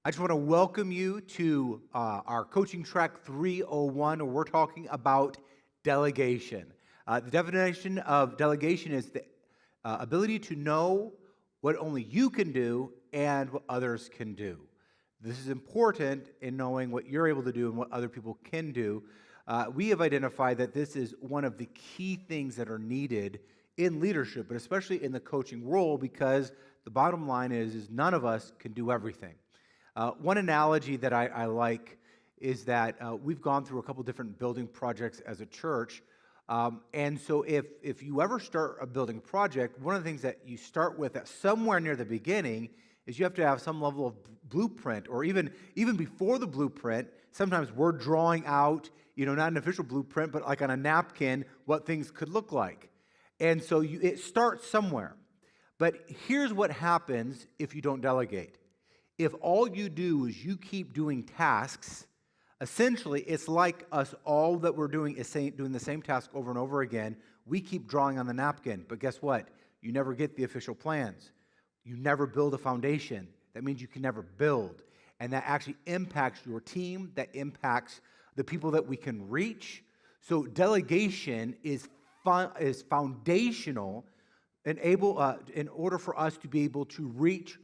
I just want to welcome you to our coaching track 301, where we're talking about delegation. The definition of delegation is the ability to know what only you can do and what others can do. This is important in knowing what you're able to do and what other people can do. We have identified that this is one of the key things that are needed in leadership, but especially in the coaching role, because the bottom line is none of us can do everything. One analogy that I like is that we've gone through a couple different building projects as a church. And so if you ever start a building project, one of the things that you start with at somewhere near the beginning is you have to have some level of blueprint, or even before the blueprint, sometimes we're drawing out, not an official blueprint, but like on a napkin, what things could look like. And so it starts somewhere. But here's what happens if you don't delegate. If all you do is you keep doing tasks, essentially it's like us all that we're doing is doing the same task over and over again. We keep drawing on the napkin, but guess what? You never get the official plans. You never build a foundation. That means you can never build. And that actually impacts your team, that impacts the people that we can reach. So delegation is foundational in order for us to be able to reach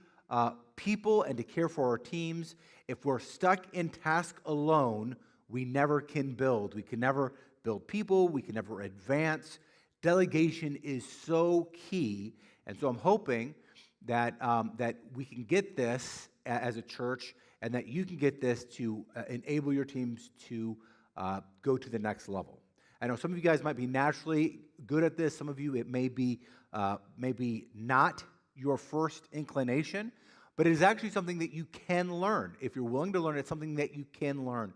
people and to care for our teams. If we're stuck in task alone, we never can build. We can never build people. We can never advance. Delegation is so key. And so I'm hoping that we can get this as a church, and that you can get this to enable your teams to go to the next level. I know some of you guys might be naturally good at this. Some of you, it may be not your first inclination, but it is actually something that you can learn. If you're willing to learn, it's something that you can learn.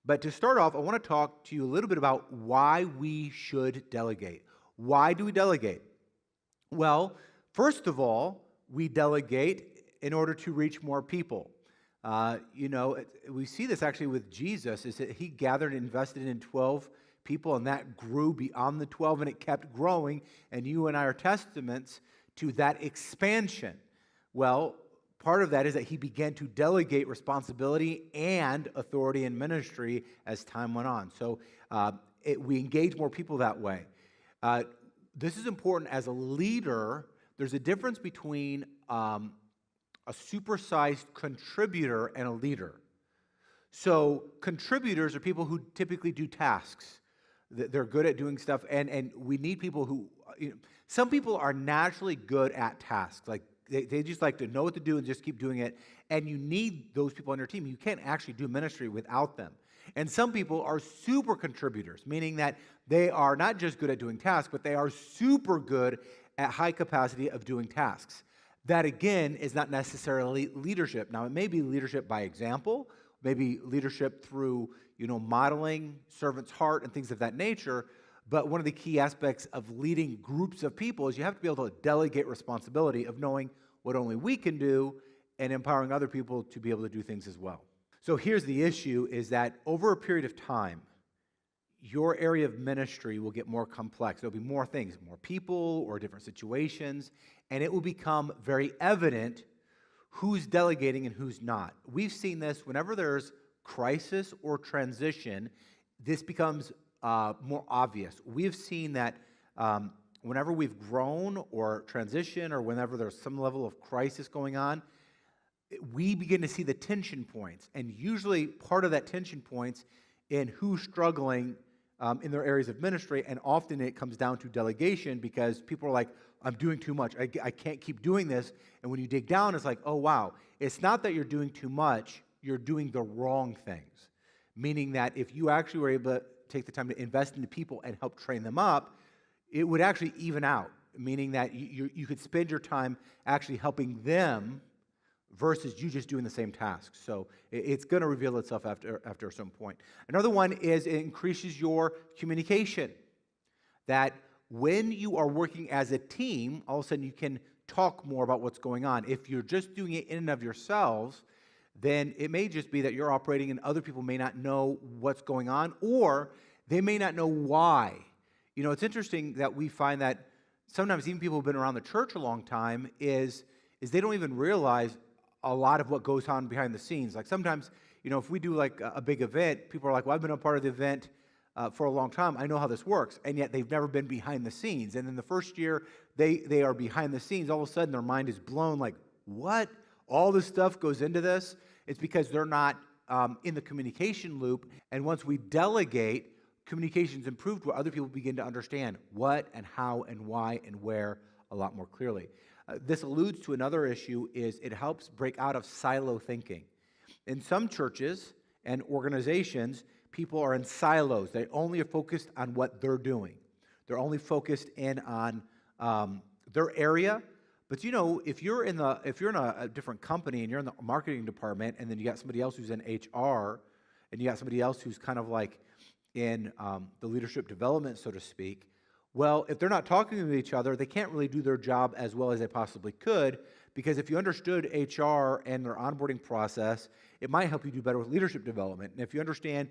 But to start off, I want to talk to you a little bit about why we should delegate. Why do we delegate? Well, first of all, we delegate in order to reach more people. We see this actually with Jesus, is that he gathered and invested in 12 people, and that grew beyond the 12, and it kept growing, and you and I are testaments to that expansion. Well, part of that is that he began to delegate responsibility and authority in ministry as time went on. So we engage more people that way. This is important as a leader. There's a difference between a supersized contributor and a leader. So contributors are people who typically do tasks. They're good at doing stuff, and we need people who, some people are naturally good at tasks. Like they just like to know what to do and just keep doing it, and you need those people on your team. You can't actually do ministry without them. And some people are super contributors, meaning that they are not just good at doing tasks, but they are super good at high capacity of doing tasks. That, again, is not necessarily leadership. Now, it may be leadership by example, maybe leadership through, modeling, servant's heart, and things of that nature. But one of the key aspects of leading groups of people is you have to be able to delegate responsibility of knowing what only we can do and empowering other people to be able to do things as well. So here's the issue, is that over a period of time, your area of ministry will get more complex. There'll be more things, more people or different situations, and it will become very evident who's delegating and who's not. We've seen this whenever there's crisis or transition, this becomes more obvious. We've seen that whenever we've grown or transition, or whenever there's some level of crisis going on, we begin to see the tension points. And usually part of that tension points in who's struggling in their areas of ministry, and often it comes down to delegation, because people are like, I'm doing too much. I can't keep doing this. And when you dig down, it's like, oh, wow. It's not that you're doing too much. You're doing the wrong things. Meaning that if you actually were able to take the time to invest in the people and help train them up, it would actually even out. Meaning that you could spend your time actually helping them versus you just doing the same tasks. So it's going to reveal itself after some point. Another one is it increases your communication. That when you are working as a team, all of a sudden you can talk more about what's going on. If you're just doing it in and of yourselves, then it may just be that you're operating and other people may not know what's going on, or they may not know why. It's interesting that we find that sometimes even people who've been around the church a long time is they don't even realize a lot of what goes on behind the scenes. Like sometimes, if we do like a big event, people are like, well, I've been a part of the event for a long time. I know how this works. And yet they've never been behind the scenes. And in the first year, they are behind the scenes. All of a sudden, their mind is blown like, what? All this stuff goes into this? It's because they're not in the communication loop. And once we delegate, communication's improved where other people begin to understand what and how and why and where a lot more clearly. This alludes to another issue is it helps break out of silo thinking. In some churches and organizations, people are in silos. They only are focused on what they're doing. They're only focused in on their area. But if you're in a different company and you're in the marketing department, and then you got somebody else who's in HR, and you got somebody else who's kind of like in the leadership development, so to speak. Well, if they're not talking to each other, they can't really do their job as well as they possibly could, because if you understood HR and their onboarding process, it might help you do better with leadership development. And if you understand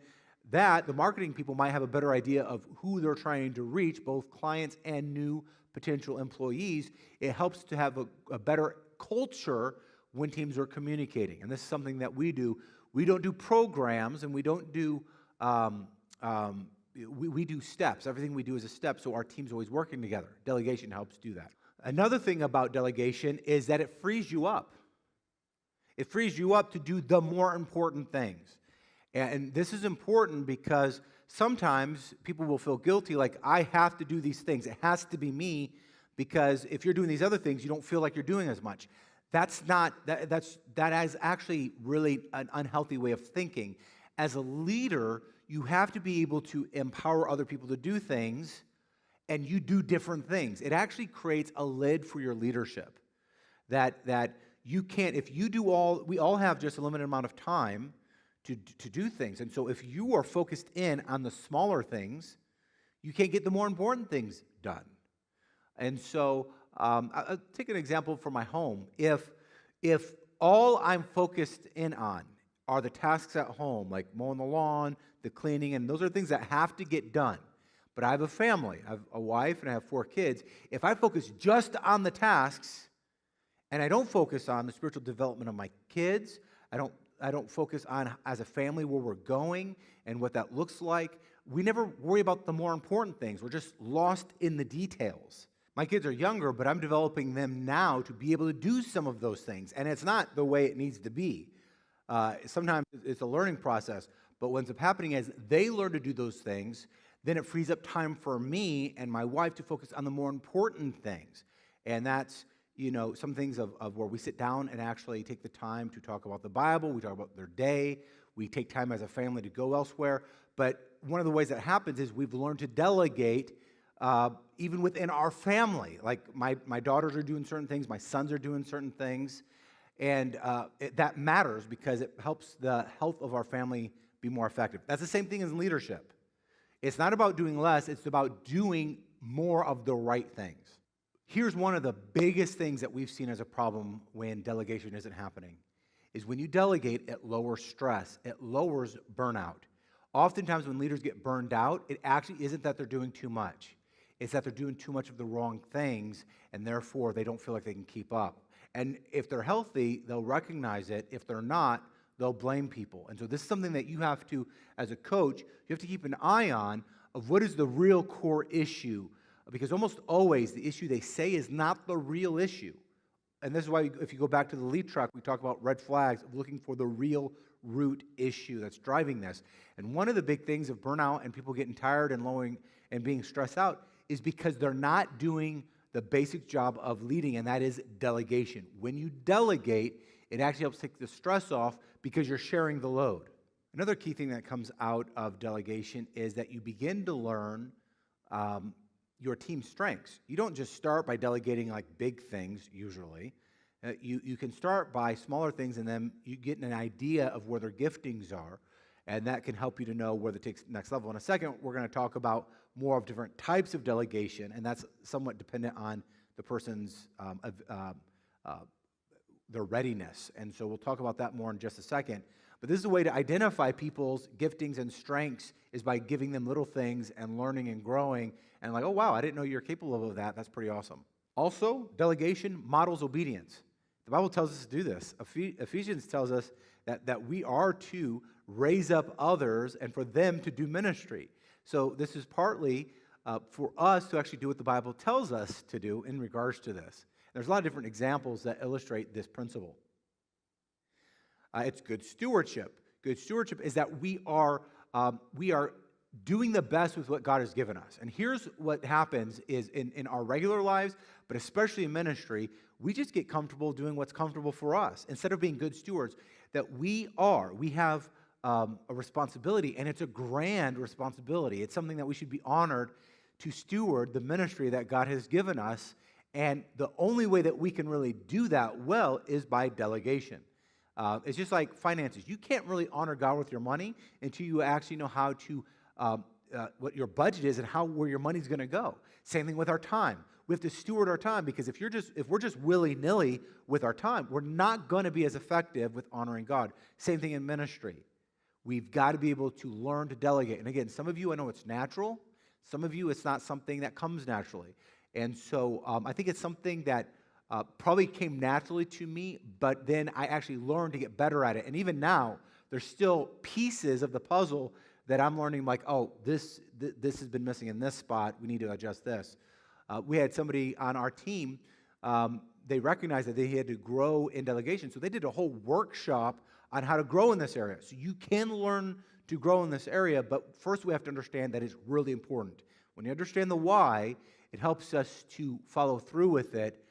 that, the marketing people might have a better idea of who they're trying to reach, both clients and new potential employees. It helps to have a better culture when teams are communicating. And this is something that we do. We don't do programs, and we don't do we do steps. Everything we do is a step, so our team's always working together. Delegation helps do that. Another thing about delegation is that it frees you up. It frees you up to do the more important things. And this is important because sometimes people will feel guilty, like, I have to do these things. It has to be me, because if you're doing these other things, you don't feel like you're doing as much. That is actually really an unhealthy way of thinking. As a leader, you have to be able to empower other people to do things, and you do different things. It actually creates a lid for your leadership that you can't, if you do we all have just a limited amount of time to do things. And so if you are focused in on the smaller things, you can't get the more important things done. And so I'll take an example from my home. If all I'm focused in on are the tasks at home, like mowing the lawn, the cleaning, and those are things that have to get done. But I have a family, I have a wife, and I have 4 kids. If I focus just on the tasks, and I don't focus on the spiritual development of my kids, I don't focus on, as a family, where we're going and what that looks like, we never worry about the more important things. We're just lost in the details. My kids are younger, but I'm developing them now to be able to do some of those things, and it's not the way it needs to be. Sometimes it's a learning process, but what ends up happening is they learn to do those things, then it frees up time for me and my wife to focus on the more important things. And that's, some things of where we sit down and actually take the time to talk about the Bible, we talk about their day, we take time as a family to go elsewhere. But one of the ways that happens is we've learned to delegate even within our family. Like my daughters are doing certain things, my sons are doing certain things. And that matters because it helps the health of our family be more effective. That's the same thing as leadership. It's not about doing less, it's about doing more of the right things. Here's one of the biggest things that we've seen as a problem when delegation isn't happening, is when you delegate, it lowers stress, it lowers burnout. Oftentimes when leaders get burned out, it actually isn't that they're doing too much. It's that they're doing too much of the wrong things, and therefore they don't feel like they can keep up. And if they're healthy, they'll recognize it. If they're not, they'll blame people. And so this is something that you have to, as a coach, you have to keep an eye on of what is the real core issue. Because almost always the issue they say is not the real issue. And this is why if you go back to the lead track, we talk about red flags of looking for the real root issue that's driving this. And one of the big things of burnout and people getting tired and lowering and being stressed out is because they're not doing the basic job of leading, and that is delegation. When you delegate, it actually helps take the stress off because you're sharing the load. Another key thing that comes out of delegation is that you begin to learn your team's strengths. You don't just start by delegating like big things, usually. You can start by smaller things, and then you get an idea of where their giftings are, and that can help you to know where to take the next level. In a second, we're going to talk about more of different types of delegation, and that's somewhat dependent on the person's their readiness. And so we'll talk about that more in just a second. But this is a way to identify people's giftings and strengths, is by giving them little things and learning and growing, and like, oh wow, I didn't know you're capable of that. That's pretty awesome. Also, delegation models obedience. The Bible tells us to do this. Ephesians tells us that we are to raise up others and for them to do ministry. So this is partly for us to actually do what the Bible tells us to do in regards to this. There's a lot of different examples that illustrate this principle. It's good stewardship. Good stewardship is that we are doing the best with what God has given us. And here's what happens is in our regular lives, but especially in ministry, we just get comfortable doing what's comfortable for us. Instead of being good stewards, that we have a responsibility, and it's a grand responsibility. It's something that we should be honored to steward the ministry that God has given us. And the only way that we can really do that well is by delegation. It's just like finances. You can't really honor God with your money until you actually know how to what your budget is and where your money's going to go. Same thing with our time. We have to steward our time, because if we're just willy-nilly with our time, we're not going to be as effective with honoring God. Same thing in ministry. We've got to be able to learn to delegate. And again, some of you, I know it's natural. Some of you, it's not something that comes naturally. And so I think it's something that probably came naturally to me, but then I actually learned to get better at it. And even now, there's still pieces of the puzzle that I'm learning, like, oh, this has been missing in this spot. We need to adjust this. We had somebody on our team, they recognized that they had to grow in delegation, so they did a whole workshop on how to grow in this area. So you can learn to grow in this area, but first we have to understand that it's really important. When you understand the why, it helps us to follow through with it,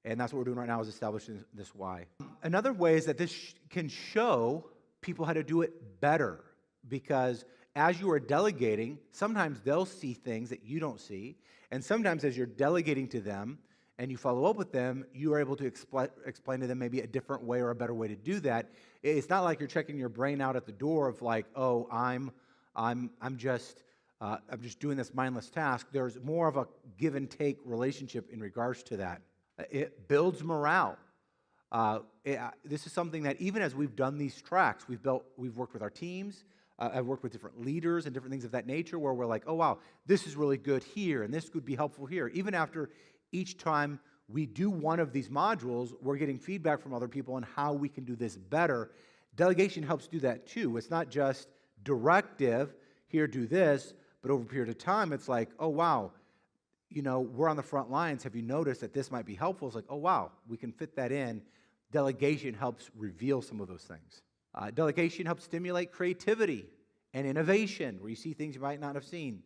and that's what we're doing right now, is establishing this why. Another way is that this can show people how to do it better, because as you are delegating, sometimes they'll see things that you don't see, and sometimes as you're delegating to them and you follow up with them, you are able to explain to them maybe a different way or a better way to do that. It's not like you're checking your brain out at the door of like, oh, I'm just doing this mindless task. There's more of a give and take relationship in regards to that. It builds morale. This is something that even as we've done these tracks, we've worked with our teams. I've worked with different leaders and different things of that nature where we're like, oh, wow, this is really good here, and this could be helpful here. Even after each time we do one of these modules, we're getting feedback from other people on how we can do this better. Delegation helps do that too. It's not just directive, here, do this, but over a period of time, it's like, oh, wow, we're on the front lines. Have you noticed that this might be helpful? It's like, oh, wow, we can fit that in. Delegation helps reveal some of those things. Delegation helps stimulate creativity and innovation, where you see things you might not have seen.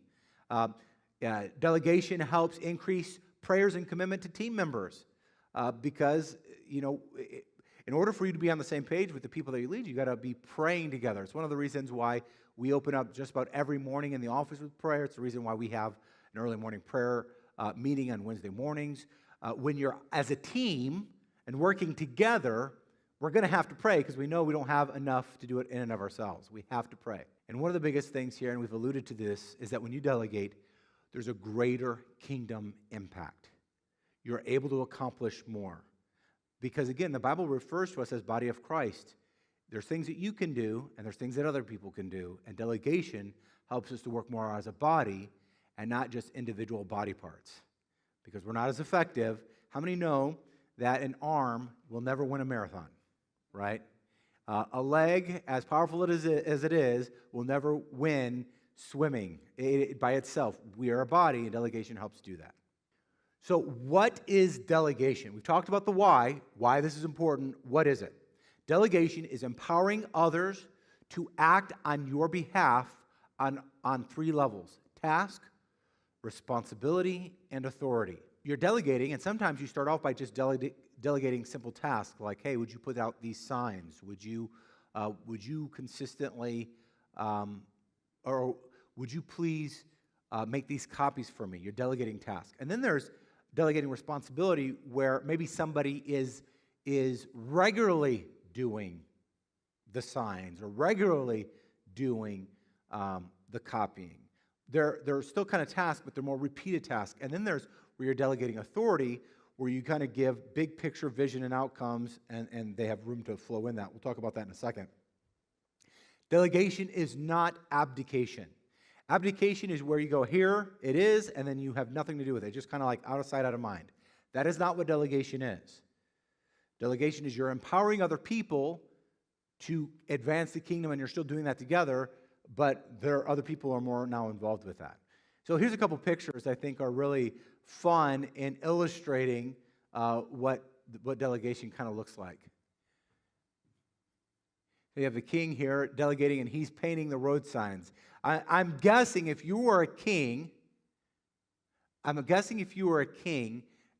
Delegation helps increase prayers and commitment to team members, because, in order for you to be on the same page with the people that you lead, you got to be praying together. It's one of the reasons why we open up just about every morning in the office with prayer. It's the reason why we have an early morning prayer meeting on Wednesday mornings. When you're as a team and working together, we're going to have to pray, because we know we don't have enough to do it in and of ourselves. We have to pray. And one of the biggest things here, and we've alluded to this, is that when you delegate, there's a greater kingdom impact. You're able to accomplish more. Because again, the Bible refers to us as body of Christ. There's things that you can do, and there's things that other people can do. And delegation helps us to work more as a body and not just individual body parts. Because we're not as effective. How many know that an arm will never win a marathon? Right? A leg, as powerful as it is, will never win swimming by itself. We are a body, and delegation helps do that. So what is delegation? We've talked about the why this is important. What is it? Delegation is empowering others to act on your behalf on three levels: task, responsibility, and authority. You're delegating, and sometimes you start off by just delegating simple tasks like, hey, would you put out these signs? Would you consistently, or would you please make these copies for me? You're delegating tasks. And then there's delegating responsibility, where maybe somebody is regularly doing the signs or regularly doing the copying. They're still kind of tasks, but they're more repeated tasks. And then there's where you're delegating authority, where you kind of give big picture vision and outcomes, and they have room to flow in that. We'll talk about that in a second. Delegation is not abdication. Abdication is where you go, here it is, and then you have nothing to do with it. Just kind of like out of sight, out of mind. That is not what delegation is. Delegation is you're empowering other people to advance the kingdom, and you're still doing that together, but there are other people who are more now involved with that. So here's a couple pictures I think are really fun in illustrating what delegation kind of looks like. You have the king here delegating, and he's painting the road signs. I'm guessing if you were a king,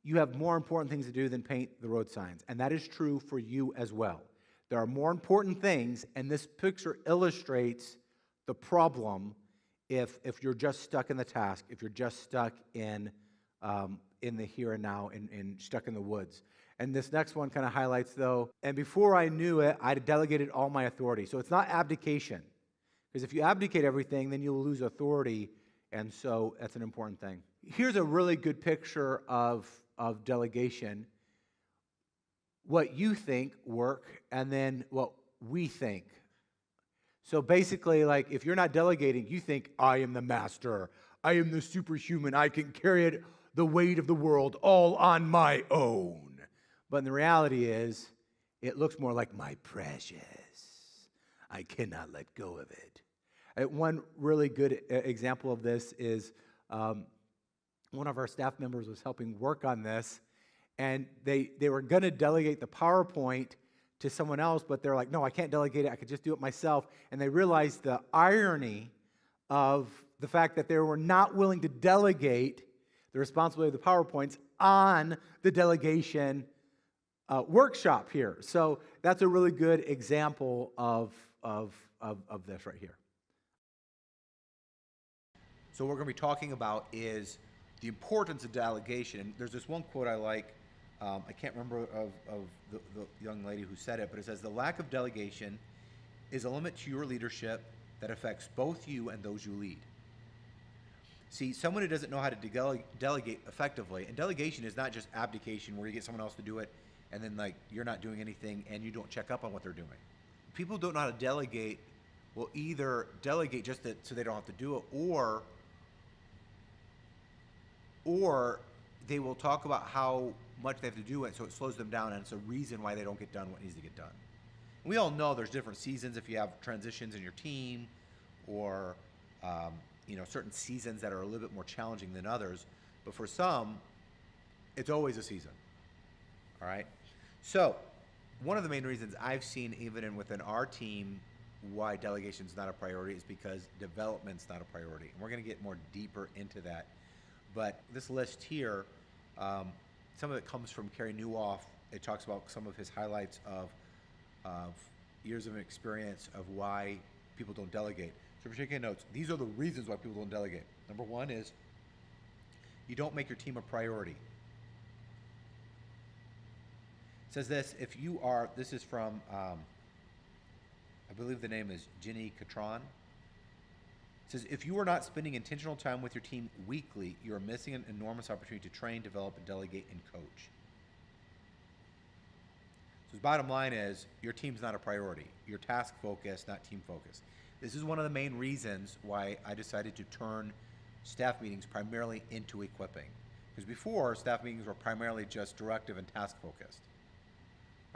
you have more important things to do than paint the road signs. And that is true for you as well. There are more important things, and this picture illustrates the problem if you're just stuck in the task, if you're just stuck in the here and now, and stuck in the woods. And this next one kind of highlights, though, and before I knew it, I delegated all my authority. So it's not abdication, because if you abdicate everything, then you'll lose authority, and so that's an important thing. Here's a really good picture of delegation. What you think work, and then what we think. So basically, like, if you're not delegating, you think, I am the master, I am the superhuman, I can carry it, the weight of the world all on my own. But the reality is, it looks more like my precious. I cannot let go of it. One really good example of this is one of our staff members was helping work on this, and they were going to delegate the PowerPoint to someone else, but they're like, no, I can't delegate it. I could just do it myself. And they realized the irony of the fact that they were not willing to delegate the responsibility of the PowerPoints on the delegation workshop here. So that's a really good example of this right here. So what we're going to be talking about is the importance of delegation. And there's this one quote I like. I can't remember of the young lady who said it, but it says, the lack of delegation is a limit to your leadership that affects both you and those you lead. See, someone who doesn't know how to delegate effectively, and delegation is not just abdication where you get someone else to do it and then like you're not doing anything and you don't check up on what they're doing. People who don't know how to delegate will either delegate just so they don't have to do it, or they will talk about how much they have to do it, so it slows them down, and it's a reason why they don't get done what needs to get done. And we all know there's different seasons if you have transitions in your team, or certain seasons that are a little bit more challenging than others. But for some, it's always a season. All right. So one of the main reasons I've seen even within our team why delegation is not a priority is because development's not a priority, and we're going to get more deeper into that. But this list here, some of it comes from Kerry Newhoff. It talks about some of his highlights of years of experience of why people don't delegate. So if you're taking notes, these are the reasons why people don't delegate. Number one is you don't make your team a priority. It says this, this is from, I believe the name is Ginny Catron. It says, if you are not spending intentional time with your team weekly, you are missing an enormous opportunity to train, develop, and delegate and coach. So the bottom line is, your team's not a priority. You're task focused, not team focused. This is one of the main reasons why I decided to turn staff meetings primarily into equipping. Because before, staff meetings were primarily just directive and task focused.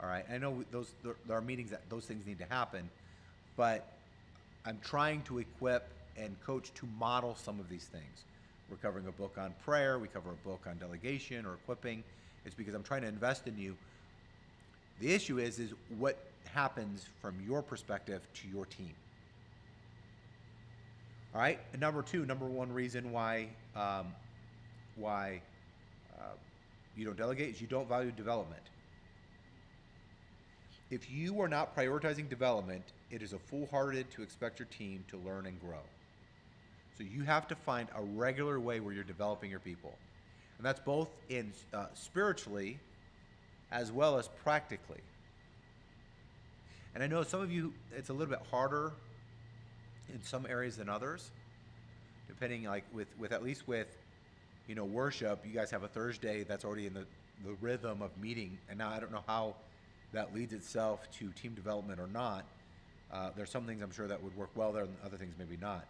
All right, I know there are meetings that those things need to happen, but I'm trying to equip and coach to model some of these things. We're covering a book on prayer, we cover a book on delegation or equipping. It's because I'm trying to invest in you. The issue is what happens from your perspective to your team. All right, and number one reason why you don't delegate is you don't value development. If you are not prioritizing development, it is a foolhardy to expect your team to learn and grow. So you have to find a regular way where you're developing your people. And that's both in spiritually as well as practically. And I know some of you, it's a little bit harder in some areas than others, depending like with at least with worship, you guys have a Thursday that's already in the rhythm of meeting, and now I don't know how that leads itself to team development or not. There's some things I'm sure that would work well there, and other things maybe not.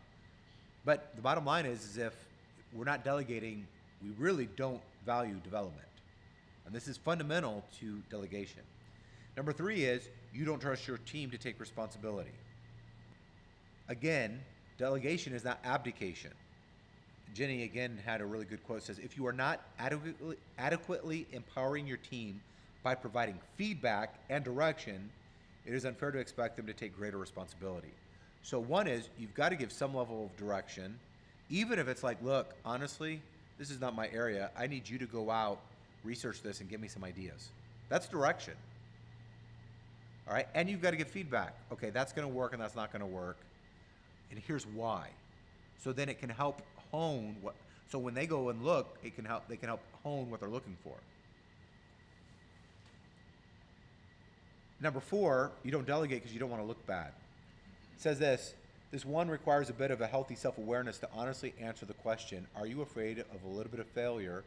But the bottom line is if we're not delegating, we really don't value development. And this is fundamental to delegation. Number 3 is you don't trust your team to take responsibility. Again, delegation is not abdication. Jenny again had a really good quote, says, if you are not adequately empowering your team by providing feedback and direction, it is unfair to expect them to take greater responsibility. So one is you've got to give some level of direction, even if it's like, look, honestly, this is not my area. I need you to go out, research this, and give me some ideas. That's direction. All right, and you've got to give feedback. Okay, that's going to work and that's not going to work. And here's why. So then it can help hone what, so when they go and look, they can help hone what they're looking for. Number 4, you don't delegate because you don't want to look bad. It says this one requires a bit of a healthy self-awareness to honestly answer the question, are you afraid of a little bit of failure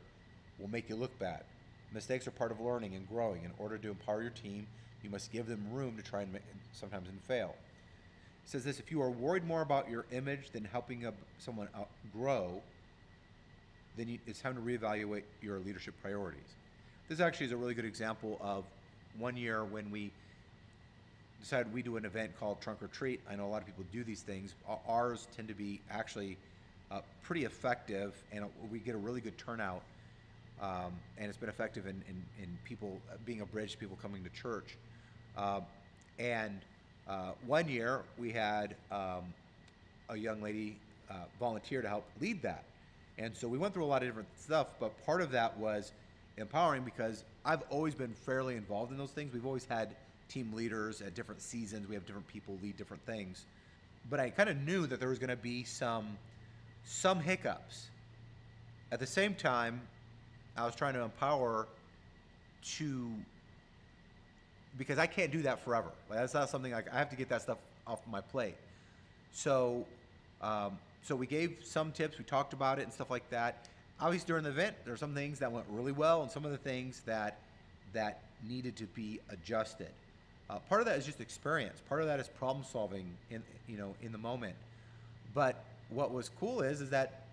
will make you look bad? Mistakes are part of learning and growing. In order to empower your team, you must give them room to try and sometimes fail. It says this, if you are worried more about your image than helping someone grow, then it's time to reevaluate your leadership priorities. This actually is a really good example of one year when we decided we do an event called Trunk or Treat. I know a lot of people do these things. Ours tend to be actually pretty effective, and we get a really good turnout, and it's been effective in people being a bridge to people coming to church. One year we had a young lady volunteer to help lead that. And so we went through a lot of different stuff, but part of that was empowering because I've always been fairly involved in those things. We've always had team leaders at different seasons. We have different people lead different things. But I kind of knew that there was going to be some hiccups. At the same time, I was trying to empower because I can't do that forever. Like, that's not something like I have to get that stuff off my plate. So we gave some tips, we talked about it and stuff like that. Obviously during the event, there are some things that went really well and some of the things that needed to be adjusted. Part of that is just experience. Part of that is problem solving in the moment. But what was cool is that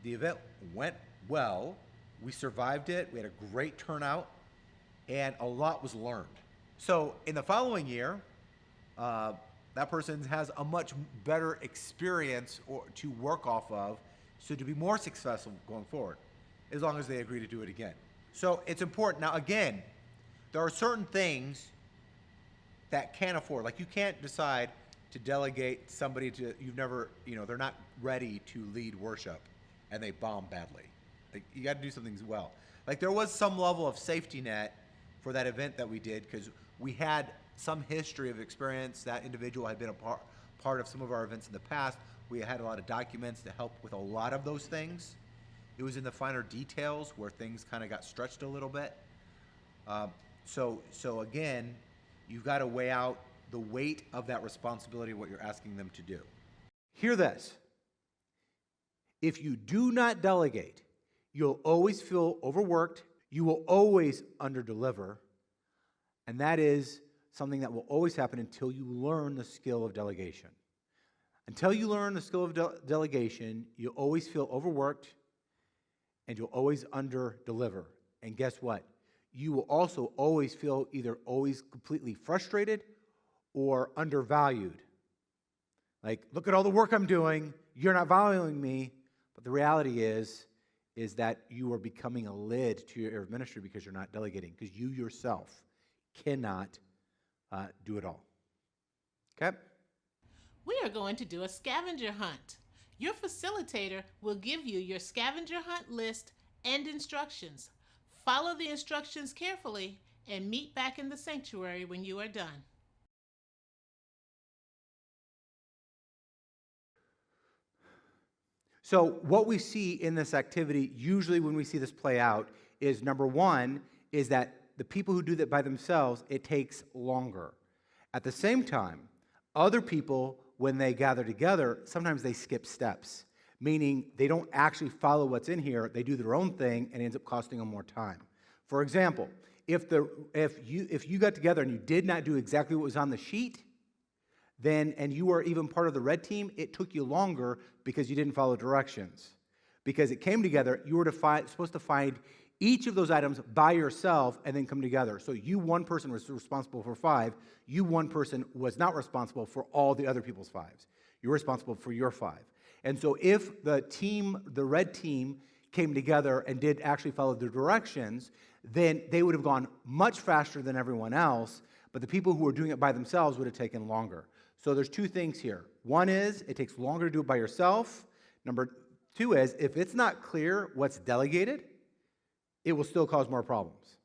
the event went well. We survived it. We had a great turnout, and a lot was learned. So in the following year, that person has a much better experience to work off of, so to be more successful going forward, as long as they agree to do it again. So it's important. Now again, there are certain things that can't afford. Like you can't decide to delegate somebody to you've never, they're not ready to lead worship and they bomb badly. Like you got to do some things well. Like there was some level of safety net for that event that we did because we had some history of experience. That individual had been a part of some of our events in the past. We had a lot of documents to help with a lot of those things. It was in the finer details where things kind of got stretched a little bit. So again, you've got to weigh out the weight of that responsibility, what you're asking them to do. Hear this. If you do not delegate, you'll always feel overworked. You will always underdeliver. And that is something that will always happen until you learn the skill of delegation. Until you learn the skill of delegation, you'll always feel overworked and you'll always underdeliver. And guess what? You will also always feel either always completely frustrated or undervalued. Like, look at all the work I'm doing, you're not valuing me. But the reality is that you are becoming a lid to your ministry because you're not delegating, because you yourself cannot do it all. Okay? We are going to do a scavenger hunt. Your facilitator will give you your scavenger hunt list and instructions. Follow the instructions carefully and meet back in the sanctuary when you are done. So what we see in this activity, usually when we see this play out, is number one, is that the people who do that by themselves, it takes longer. At the same time, other people, when they gather together, sometimes they skip steps, meaning they don't actually follow what's in here, they do their own thing, and it ends up costing them more time. For example, if you got together and you did not do exactly what was on the sheet, and you were even part of the red team, it took you longer because you didn't follow directions. Because it came together, you were supposed to find each of those items by yourself and then come together. So you, one person, was responsible for 5. You, one person, was not responsible for all the other people's 5s. You're responsible for your 5. And so if the red team, came together and did actually follow the directions, then they would have gone much faster than everyone else, but the people who were doing it by themselves would have taken longer. So there's 2 things here. One is it takes longer to do it by yourself. Number 2 is if it's not clear what's delegated, it will still cause more problems.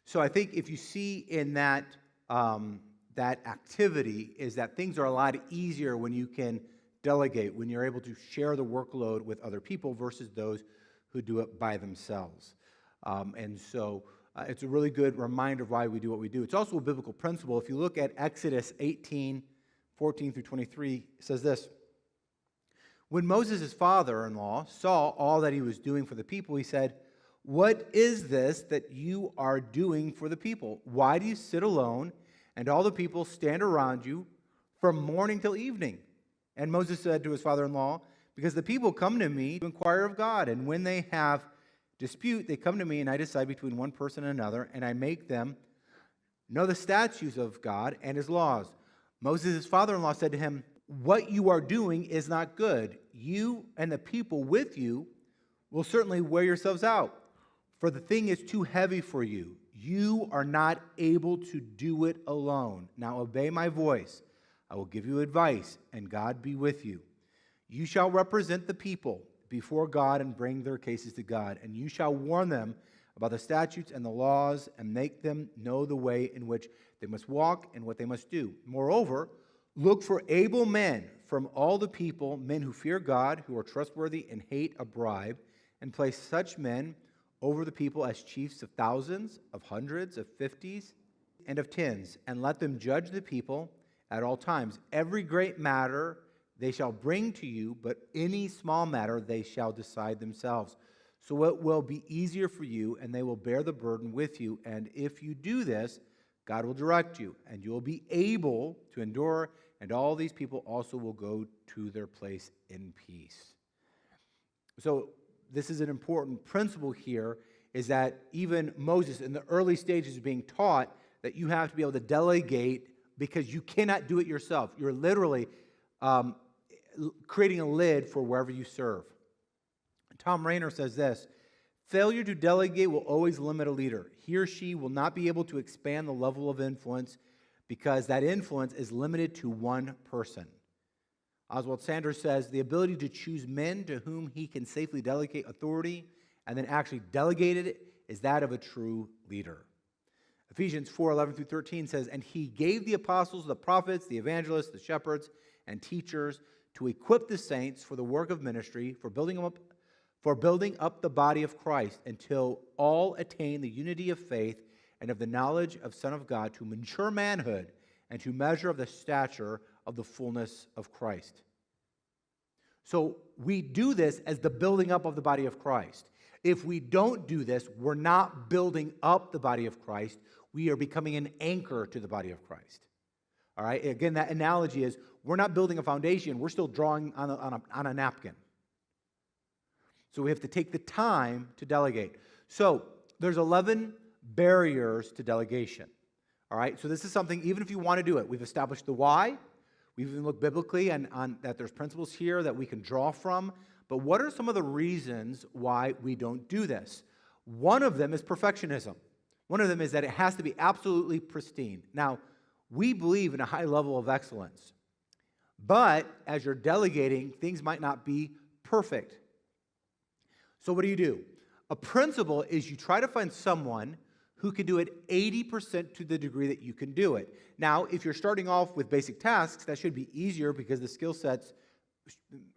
So I think if you see in that activity is that things are a lot easier when you can delegate, when you're able to share the workload with other people versus those who do it by themselves. And so it's a really good reminder of why we do what we do. It's also a biblical principle. If you look at Exodus 18, 14 through 23, it says this: when Moses' his father-in-law saw all that he was doing for the people, he said, "What is this that you are doing for the people? Why do you sit alone and all the people stand around you from morning till evening?" And Moses said to his father-in-law, "Because the people come to me to inquire of God, and when they have dispute, they come to me, and I decide between one person and another, and I make them know the statutes of God and his laws." Moses' father-in-law said to him, "What you are doing is not good. You and the people with you will certainly wear yourselves out, for the thing is too heavy for you. You are not able to do it alone. Now obey my voice. I will give you advice, and God be with you. You shall represent the people before God and bring their cases to God, and you shall warn them about the statutes and the laws and make them know the way in which they must walk and what they must do. Moreover, look for able men from all the people, men who fear God, who are trustworthy and hate a bribe, and place such men over the people as chiefs of thousands, of hundreds, of 50s, and of 10s, and let them judge the people at all times. Every great matter they shall bring to you, but any small matter they shall decide themselves. So it will be easier for you, and they will bear the burden with you. And if you do this, God will direct you, and you will be able to endure, and all these people also will go to their place in peace." So this is an important principle here, is that even Moses in the early stages of being taught that you have to be able to delegate because you cannot do it yourself. You're literally creating a lid for wherever you serve. Tom Rainer says this: failure to delegate will always limit a leader. He or she will not be able to expand the level of influence because that influence is limited to one person. Oswald Sanders says, the ability to choose men to whom he can safely delegate authority and then actually delegate it is that of a true leader. Ephesians 4:11 through 13 says, "And he gave the apostles, the prophets, the evangelists, the shepherds, and teachers to equip the saints for the work of ministry, for building up the body of Christ until all attain the unity of faith and of the knowledge of Son of God, to mature manhood and to measure of the stature of the fullness of Christ." So we do this as the building up of the body of Christ. If we don't do this, we're not building up the body of Christ. We are becoming an anchor to the body of Christ. All right? Again, that analogy is we're not building a foundation. We're still drawing on a napkin. So we have to take the time to delegate. So there's 11 barriers to delegation. All right? So this is something, even if you want to do it, we've established the why. We've even looked biblically on that there's principles here that we can draw from. But what are some of the reasons why we don't do this? One of them is perfectionism. One of them is that it has to be absolutely pristine. Now, we believe in a high level of excellence. But as you're delegating, things might not be perfect. So what do? A principle is you try to find someone who can do it 80% to the degree that you can do it. Now, if you're starting off with basic tasks, that should be easier because the skill sets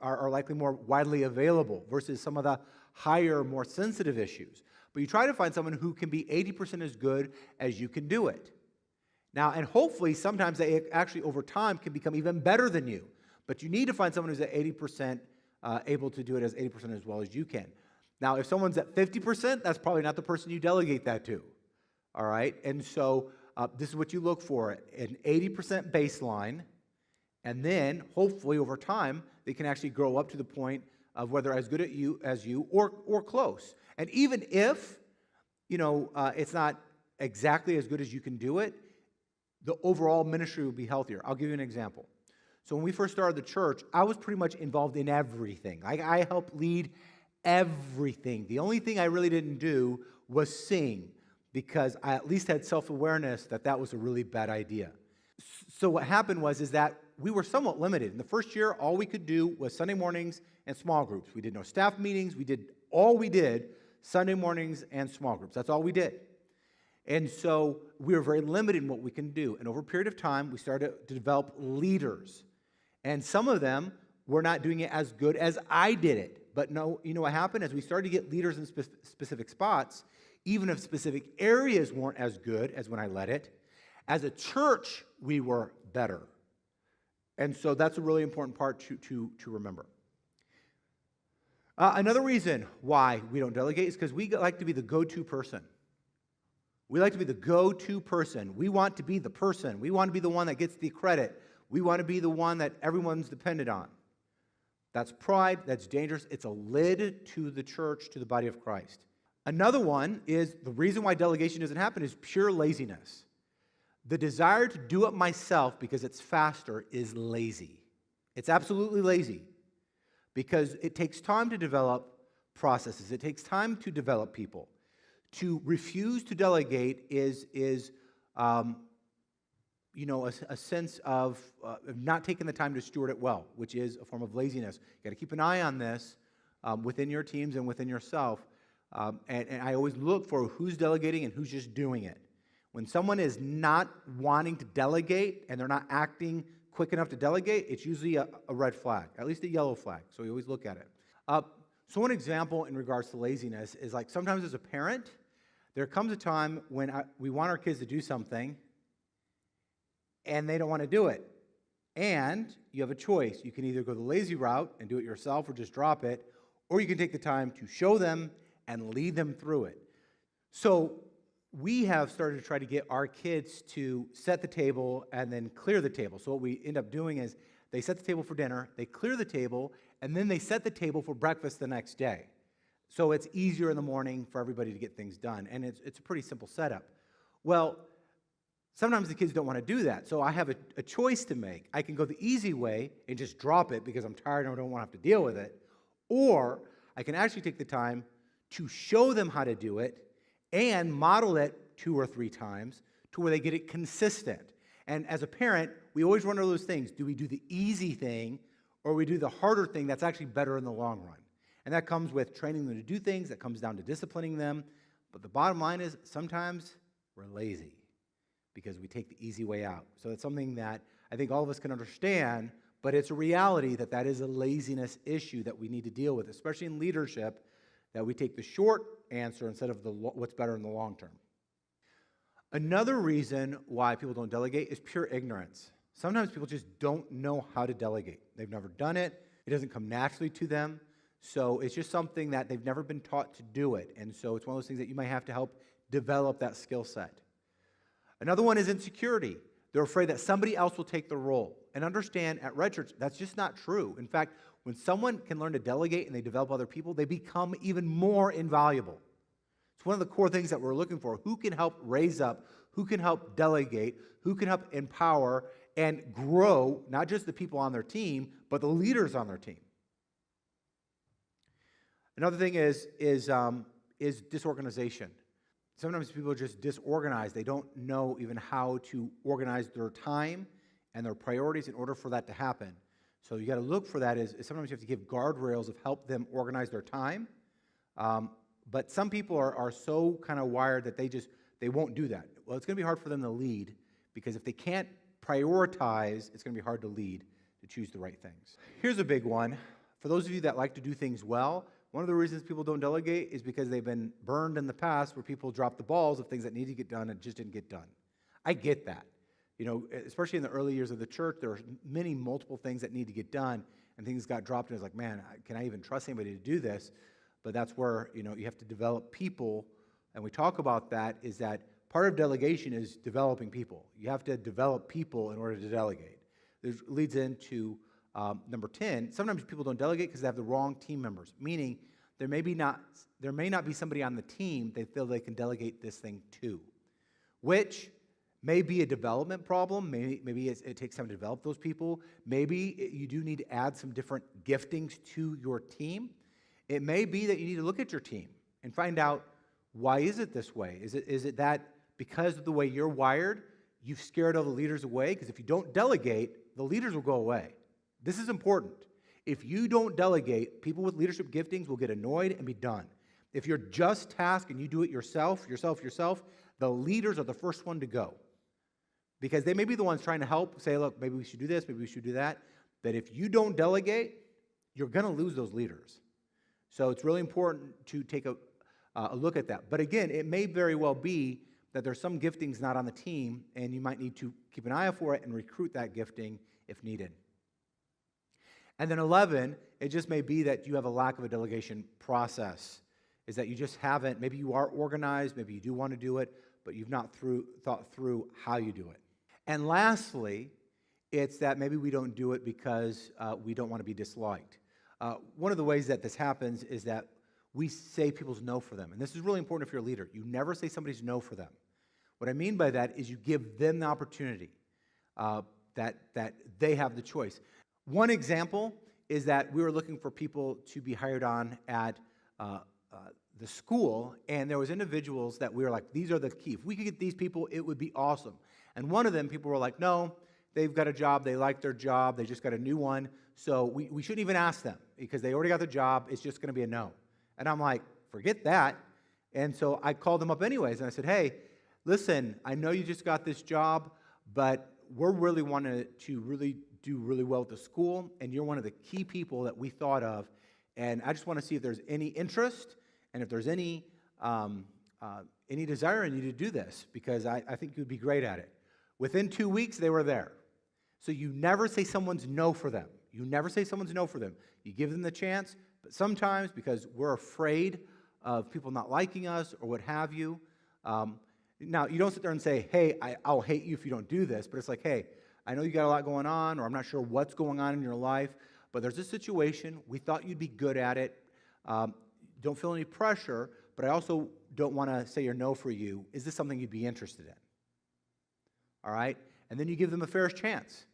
are likely more widely available versus some of the higher, more sensitive issues. But you try to find someone who can be 80% as good as you can do it. Now, and hopefully sometimes they actually over time can become even better than you. But you need to find someone who's at 80% able to do it as 80% as well as you can. Now, if someone's at 50%, that's probably not the person you delegate that to. All right? And so this is what you look for, an 80% baseline, and then hopefully over time, they can actually grow up to the point of whether as good at you as you or close. And even if, it's not exactly as good as you can do it, the overall ministry will be healthier. I'll give you an example. So when we first started the church, I was pretty much involved in everything. I helped lead everything. The only thing I really didn't do was sing, because I at least had self-awareness that was a really bad idea. So what happened is that we were somewhat limited. In the first year, all we could do was Sunday mornings and small groups. We did no staff meetings. We did Sunday mornings and small groups. That's all we did. And so we were very limited in what we can do. And over a period of time, we started to develop leaders. And some of them were not doing it as good as I did it. But no, you know what happened? As we started to get leaders in specific spots, even if specific areas weren't as good as when I led it, as a church, we were better. And so that's a really important part to remember. Another reason why we don't delegate is because we like to be the go-to person. We like to be the go-to person. We want to be the person. We want to be the one that gets the credit. We want to be the one that everyone's dependent on. That's pride. That's dangerous. It's a lid to the church, to the body of Christ. Another one is the reason why delegation doesn't happen is pure laziness. The desire to do it myself because it's faster is lazy. It's absolutely lazy because it takes time to develop processes. It takes time to develop people. To refuse to delegate is a sense of not taking the time to steward it well, which is a form of laziness. You got to keep an eye on this within your teams and within yourself. And I always look for who's delegating and who's just doing it. When someone is not wanting to delegate and they're not acting quick enough to delegate, it's usually a red flag, at least a yellow flag. So we always look at it. So one example in regards to laziness is like sometimes as a parent, there comes a time when we want our kids to do something and they don't want to do it. And you have a choice. You can either go the lazy route and do it yourself or just drop it, or you can take the time to show them and lead them through it. So we have started to try to get our kids to set the table and then clear the table. So what we end up doing is they set the table for dinner, they clear the table, and then they set the table for breakfast the next day. So it's easier in the morning for everybody to get things done, and it's a pretty simple setup. Well, sometimes the kids don't want to do that, so I have a choice to make. I can go the easy way and just drop it because I'm tired and I don't want to have to deal with it, or I can actually take the time to show them how to do it and model it 2 or 3 times to where they get it consistent. And as a parent, we always wonder those things. Do we do the easy thing or we do the harder thing that's actually better in the long run? And that comes with training them to do things. That comes down to disciplining them. But the bottom line is sometimes we're lazy because we take the easy way out. So it's something that I think all of us can understand, but it's a reality that is a laziness issue that we need to deal with, especially in leadership, that we take the short answer instead of what's better in the long term. Another reason why people don't delegate is pure ignorance. Sometimes people just don't know how to delegate. They've never done it. It doesn't come naturally to them. So it's just something that they've never been taught to do it. And so it's one of those things that you might have to help develop that skill set. Another one is insecurity. They're afraid that somebody else will take the role. And understand, at Red Church, that's just not true. In fact, when someone can learn to delegate and they develop other people, they become even more invaluable. It's one of the core things that we're looking for. Who can help raise up? Who can help delegate? Who can help empower and grow not just the people on their team, but the leaders on their team? Another thing is disorganization. Sometimes people are just disorganized. They don't know even how to organize their time and their priorities in order for that to happen. So you got to look for that. Is sometimes you have to give guardrails of help them organize their time. But some people are so kind of wired that they won't do that. Well, it's going to be hard for them to lead because if they can't prioritize, it's going to be hard to lead, to choose the right things. Here's a big one. For those of you that like to do things well, one of the reasons people don't delegate is because they've been burned in the past where people dropped the balls of things that need to get done and just didn't get done. I get that. You know, especially in the early years of the church, there were multiple things that need to get done, and things got dropped, and it's like, man, can I even trust anybody to do this? but that's where, you have to develop people, and we talk about that, is that part of delegation is developing people. You have to develop people in order to delegate. This leads into number 10. Sometimes people don't delegate because they have the wrong team members, meaning there may not be somebody on the team they feel they can delegate this thing to, which may be a development problem. Maybe it takes time to develop those people. Maybe you do need to add some different giftings to your team. It may be that you need to look at your team and find out, why is it this way? Is it that because of the way you're wired, you've scared all the leaders away? Because if you don't delegate, the leaders will go away. This is important. If you don't delegate, people with leadership giftings will get annoyed and be done. If you're just tasked and you do it yourself, the leaders are the first one to go. Because they may be the ones trying to help, say, look, maybe we should do this, maybe we should do that. But if you don't delegate, you're going to lose those leaders. So it's really important to take a look at that. But again, it may very well be that there's some giftings not on the team, and you might need to keep an eye out for it and recruit that gifting if needed. And then 11, it just may be that you have a lack of a delegation process, is that you just haven't, maybe you are organized, maybe you do want to do it, but you've not thought through how you do it. And lastly, it's that maybe we don't do it because we don't want to be disliked. One of the ways that this happens is that we say people's no for them. And this is really important if you're a leader. You never say somebody's no for them. What I mean by that is you give them the opportunity, that they have the choice. One example is that we were looking for people to be hired on at the school, and there was individuals that we were like, these are the key. If we could get these people, it would be awesome. And one of them, people were like, no, they've got a job, they like their job, they just got a new one, so we shouldn't even ask them because they already got the job, it's just going to be a no. And I'm like, forget that. And so I called them up anyways, and I said, hey, listen, I know you just got this job, but we're really wanting to really do really well at the school, and you're one of the key people that we thought of, and I just want to see if there's any interest and if there's any desire in you to do this, because I think you'd be great at it. Within 2 weeks, they were there. So you never say someone's no for them. You never say someone's no for them. You give them the chance, but sometimes because we're afraid of people not liking us or what have you, now you don't sit there and say, hey, I'll hate you if you don't do this, but it's like, hey, I know you got a lot going on, or I'm not sure what's going on in your life, but there's a situation, we thought you'd be good at it, don't feel any pressure, but I also don't want to say or no for you. Is this something you'd be interested in? All right? And then you give them a fair chance,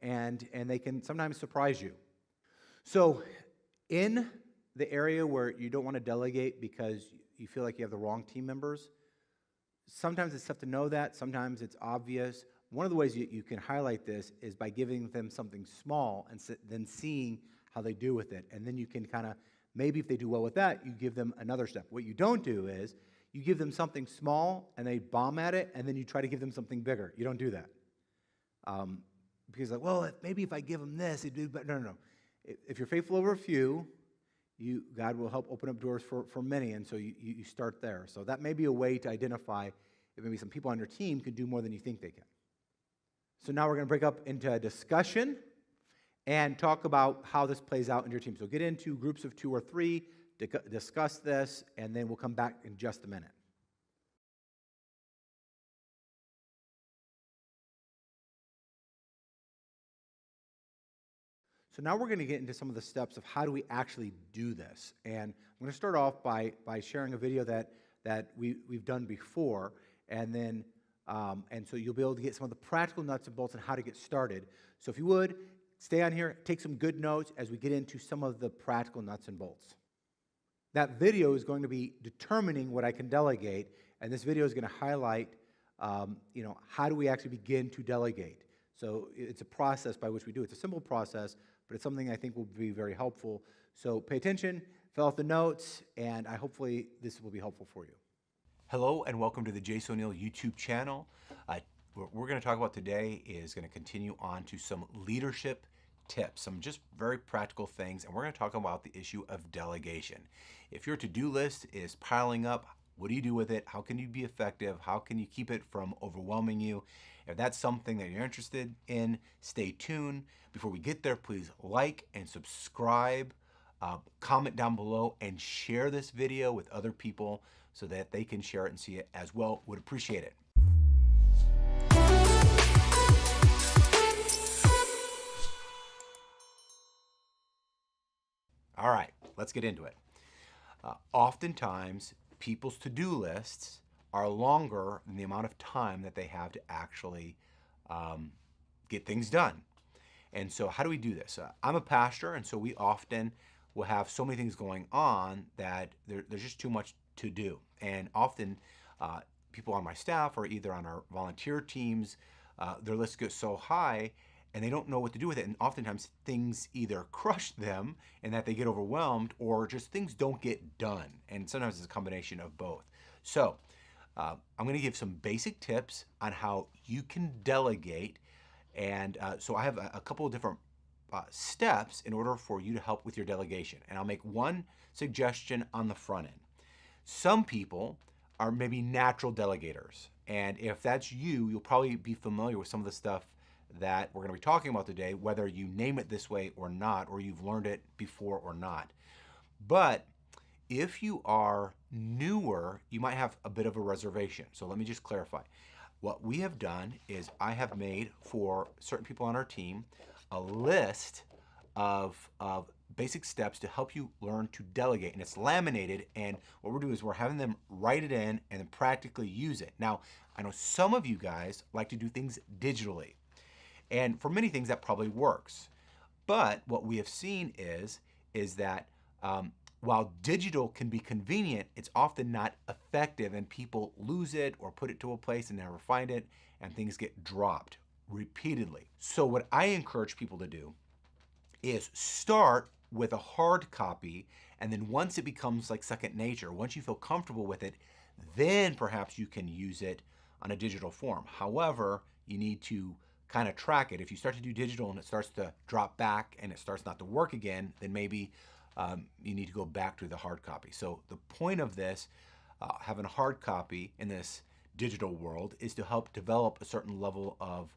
and they can sometimes surprise you. So in the area where you don't want to delegate because you feel like you have the wrong team members, sometimes it's tough to know that, sometimes it's obvious. One of the ways you can highlight this is by giving them something small and then seeing how they do with it. And then you can kind of, maybe if they do well with that, you give them another step. What you don't do is you give them something small and they bomb at it, and then you try to give them something bigger. You don't do that. Because like, well, maybe if I give them this, it'd do better. No. If you're faithful over a few, God will help open up doors for many, and so you start there. So that may be a way to identify if maybe some people on your team can do more than you think they can. So now we're going to break up into a discussion and talk about how this plays out in your team. So get into groups of 2 or 3, discuss this, and then we'll come back in just a minute. So now we're going to get into some of the steps of how do we actually do this. And I'm going to start off by sharing a video that we've done before, and then and so you'll be able to get some of the practical nuts and bolts on how to get started. So if you would, stay on here, take some good notes as we get into some of the practical nuts and bolts. That video is going to be determining what I can delegate, and this video is going to highlight, how do we actually begin to delegate. So it's a process by which we do it. It's a simple process, but it's something I think will be very helpful. So pay attention, fill out the notes, and hopefully this will be helpful for you. Hello and welcome to the Jason O'Neill YouTube channel. What we're going to talk about today is going to continue on to some leadership tips, some just very practical things, and we're going to talk about the issue of delegation. If your to-do list is piling up, what do you do with it? How can you be effective? How can you keep it from overwhelming you? If that's something that you're interested in, stay tuned. Before we get there, please like and subscribe comment down below and share this video with other people so that they can share it and see it as well. Would appreciate it. All right, let's get into it. Oftentimes, people's to-do lists are longer than the amount of time that they have to actually get things done. And so how do we do this? I'm a pastor, and so we often will have so many things going on that there's just too much to do. And often people on my staff or either on our volunteer teams, their lists get so high and they don't know what to do with it. And oftentimes things either crush them and that they get overwhelmed, or just things don't get done. And sometimes it's a combination of both. So I'm going to give some basic tips on how you can delegate. And so I have a couple of different steps in order for you to help with your delegation. And I'll make one suggestion on the front end. Some people are maybe natural delegators. And if that's you, you'll probably be familiar with some of the stuff that we're going to be talking about today, whether you name it this way or not, or you've learned it before or not. But if you are newer, you might have a bit of a reservation. So let me just clarify. What we have done is I have made for certain people on our team a list of basic steps to help you learn to delegate. And it's laminated, and what we're doing is we're having them write it in and then practically use it. Now, I know some of you guys like to do things digitally. And for many things that probably works. But what we have seen is that while digital can be convenient, it's often not effective, and people lose it or put it to a place and never find it, and things get dropped repeatedly. So what I encourage people to do is start with a hard copy, and then once it becomes like second nature, once you feel comfortable with it, then perhaps you can use it on a digital form. However, you need to kind of track it. If you start to do digital and it starts to drop back and it starts not to work again, then maybe you need to go back to the hard copy. So the point of this, having a hard copy in this digital world, is to help develop a certain level of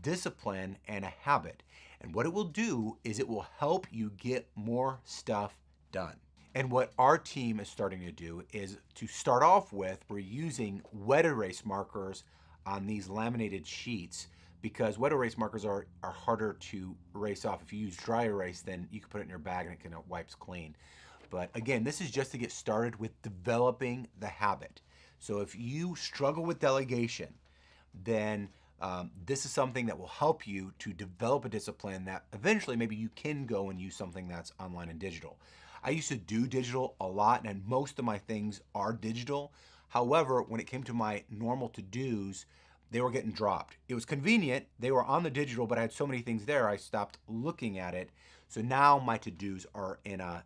discipline and a habit. And what it will do is it will help you get more stuff done. And what our team is starting to do is to start off with, we're using wet erase markers on these laminated sheets, because wet erase markers are harder to erase off. If you use dry erase, then you can put it in your bag and it wipes clean. But again, this is just to get started with developing the habit. So if you struggle with delegation, then this is something that will help you to develop a discipline that eventually maybe you can go and use something that's online and digital. I used to do digital a lot, and most of my things are digital. However, when it came to my normal to-dos, they were getting dropped. It was convenient. They were on the digital, but I had so many things there, I stopped looking at it. So now my to-dos are in a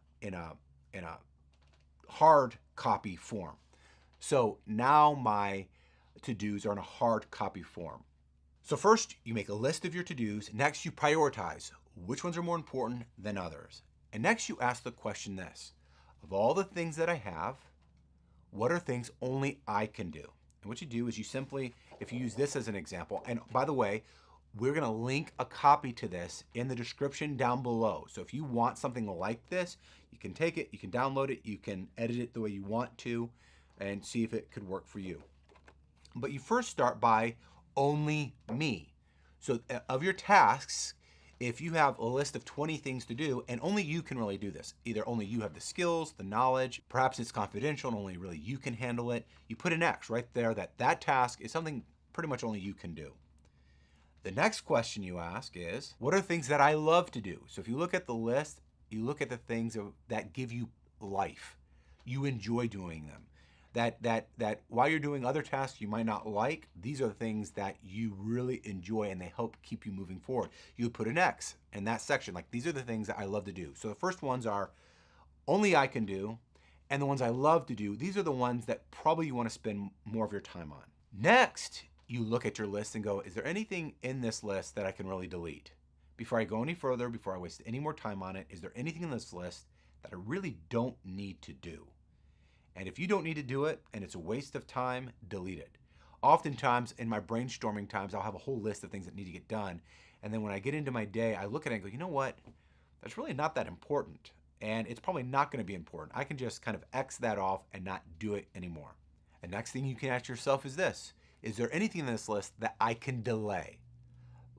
hard copy form. So now my to-dos are in a hard copy form. So first, you make a list of your to-dos. Next, you prioritize which ones are more important than others. And next, you ask the question this: of all the things that I have, what are things only I can do? And what you do is you simply, if you use this as an example, and by the way, we're going to link a copy to this in the description down below. So if you want something like this, you can take it, you can download it, you can edit it the way you want to, and see if it could work for you. But you first start by only me. So of your tasks, if you have a list of 20 things to do, and only you can really do this, either only you have the skills, the knowledge, perhaps it's confidential and only really you can handle it, you put an X right there that task is something pretty much only you can do. The next question you ask is, what are things that I love to do? So if you look at the list, you look at the things that give you life. You enjoy doing them. That while you're doing other tasks you might not like, these are the things that you really enjoy and they help keep you moving forward. You put an X in that section, like these are the things that I love to do. So the first ones are only I can do, and the ones I love to do, these are the ones that probably you want to spend more of your time on. Next, you look at your list and go, is there anything in this list that I can really delete? Before I go any further, before I waste any more time on it, is there anything in this list that I really don't need to do? And if you don't need to do it and it's a waste of time, delete it. Oftentimes in my brainstorming times, I'll have a whole list of things that need to get done. And then when I get into my day, I look at it and go, you know what? That's really not that important. and it's probably not going to be important. I can just kind of X that off and not do it anymore. The next thing you can ask yourself is this: is there anything in this list that I can delay?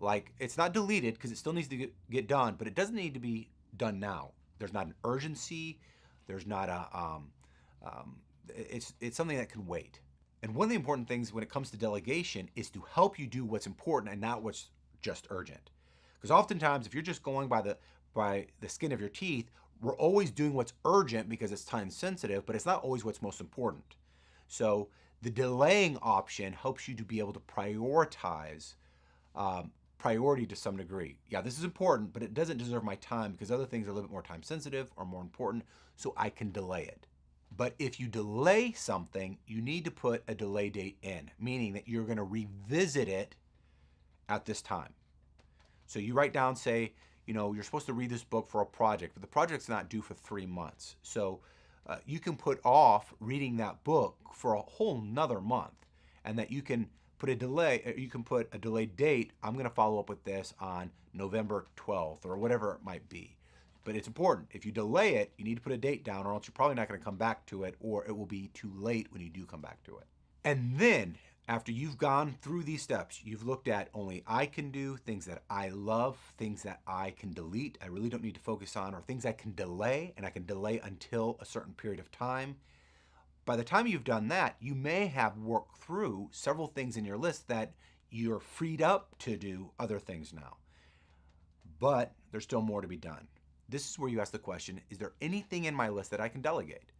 Like, it's not deleted because it still needs to get done, but it doesn't need to be done now. There's not an urgency. There's not it's something that can wait. And one of the important things when it comes to delegation is to help you do what's important and not what's just urgent. Because oftentimes, if you're just going by the skin of your teeth, we're always doing what's urgent because it's time sensitive, but it's not always what's most important. So the delaying option helps you to be able to prioritize priority to some degree. Yeah, this is important, but it doesn't deserve my time because other things are a little bit more time sensitive or more important, so I can delay it. But if you delay something, you need to put a delay date in, meaning that you're going to revisit it at this time. So you write down, say, you're supposed to read this book for a project, but the project's not due for 3 months. So you can put off reading that book for a whole nother month, and that you can put a delayed date. I'm going to follow up with this on November 12th or whatever it might be. But it's important. If you delay it, you need to put a date down, or else you're probably not going to come back to it, or it will be too late when you do come back to it. And then, after you've gone through these steps, you've looked at only I can do, things that I love, things that I can delete, I really don't need to focus on, or things I can delay, and I can delay until a certain period of time. By the time you've done that, you may have worked through several things in your list that you're freed up to do other things now. But there's still more to be done. This is where you ask the question, is there anything in my list that I can delegate?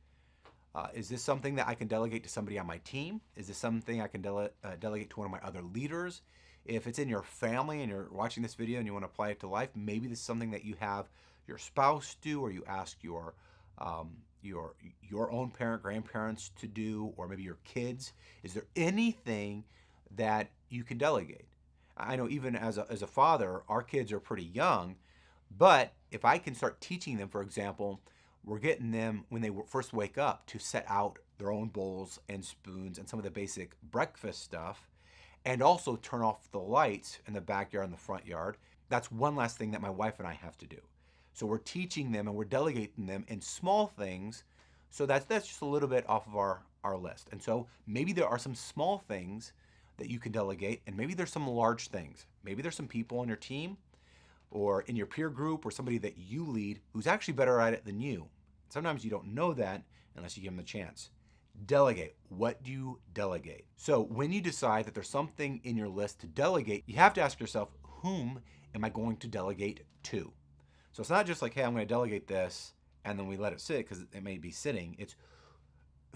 Is this something that I can delegate to somebody on my team? Is this something I can delegate to one of my other leaders? If it's in your family and you're watching this video and you want to apply it to life, maybe this is something that you have your spouse do, or you ask your own parent, grandparents to do, or maybe your kids. Is there anything that you can delegate? I know even as a father, our kids are pretty young, but if I can start teaching them, for example, we're getting them when they first wake up to set out their own bowls and spoons and some of the basic breakfast stuff, and also turn off the lights in the backyard and the front yard. That's one last thing that my wife and I have to do. So we're teaching them and we're delegating them in small things. So that's just a little bit off of our list. And so maybe there are some small things that you can delegate, and maybe there's some large things. Maybe there's some people on your team or in your peer group or somebody that you lead who's actually better at it than you. Sometimes you don't know that unless you give them the chance. Delegate. What do you delegate? So when you decide that there's something in your list to delegate, you have to ask yourself, whom am I going to delegate to? So it's not just like, hey, I'm going to delegate this and then we let it sit because it may be sitting. It's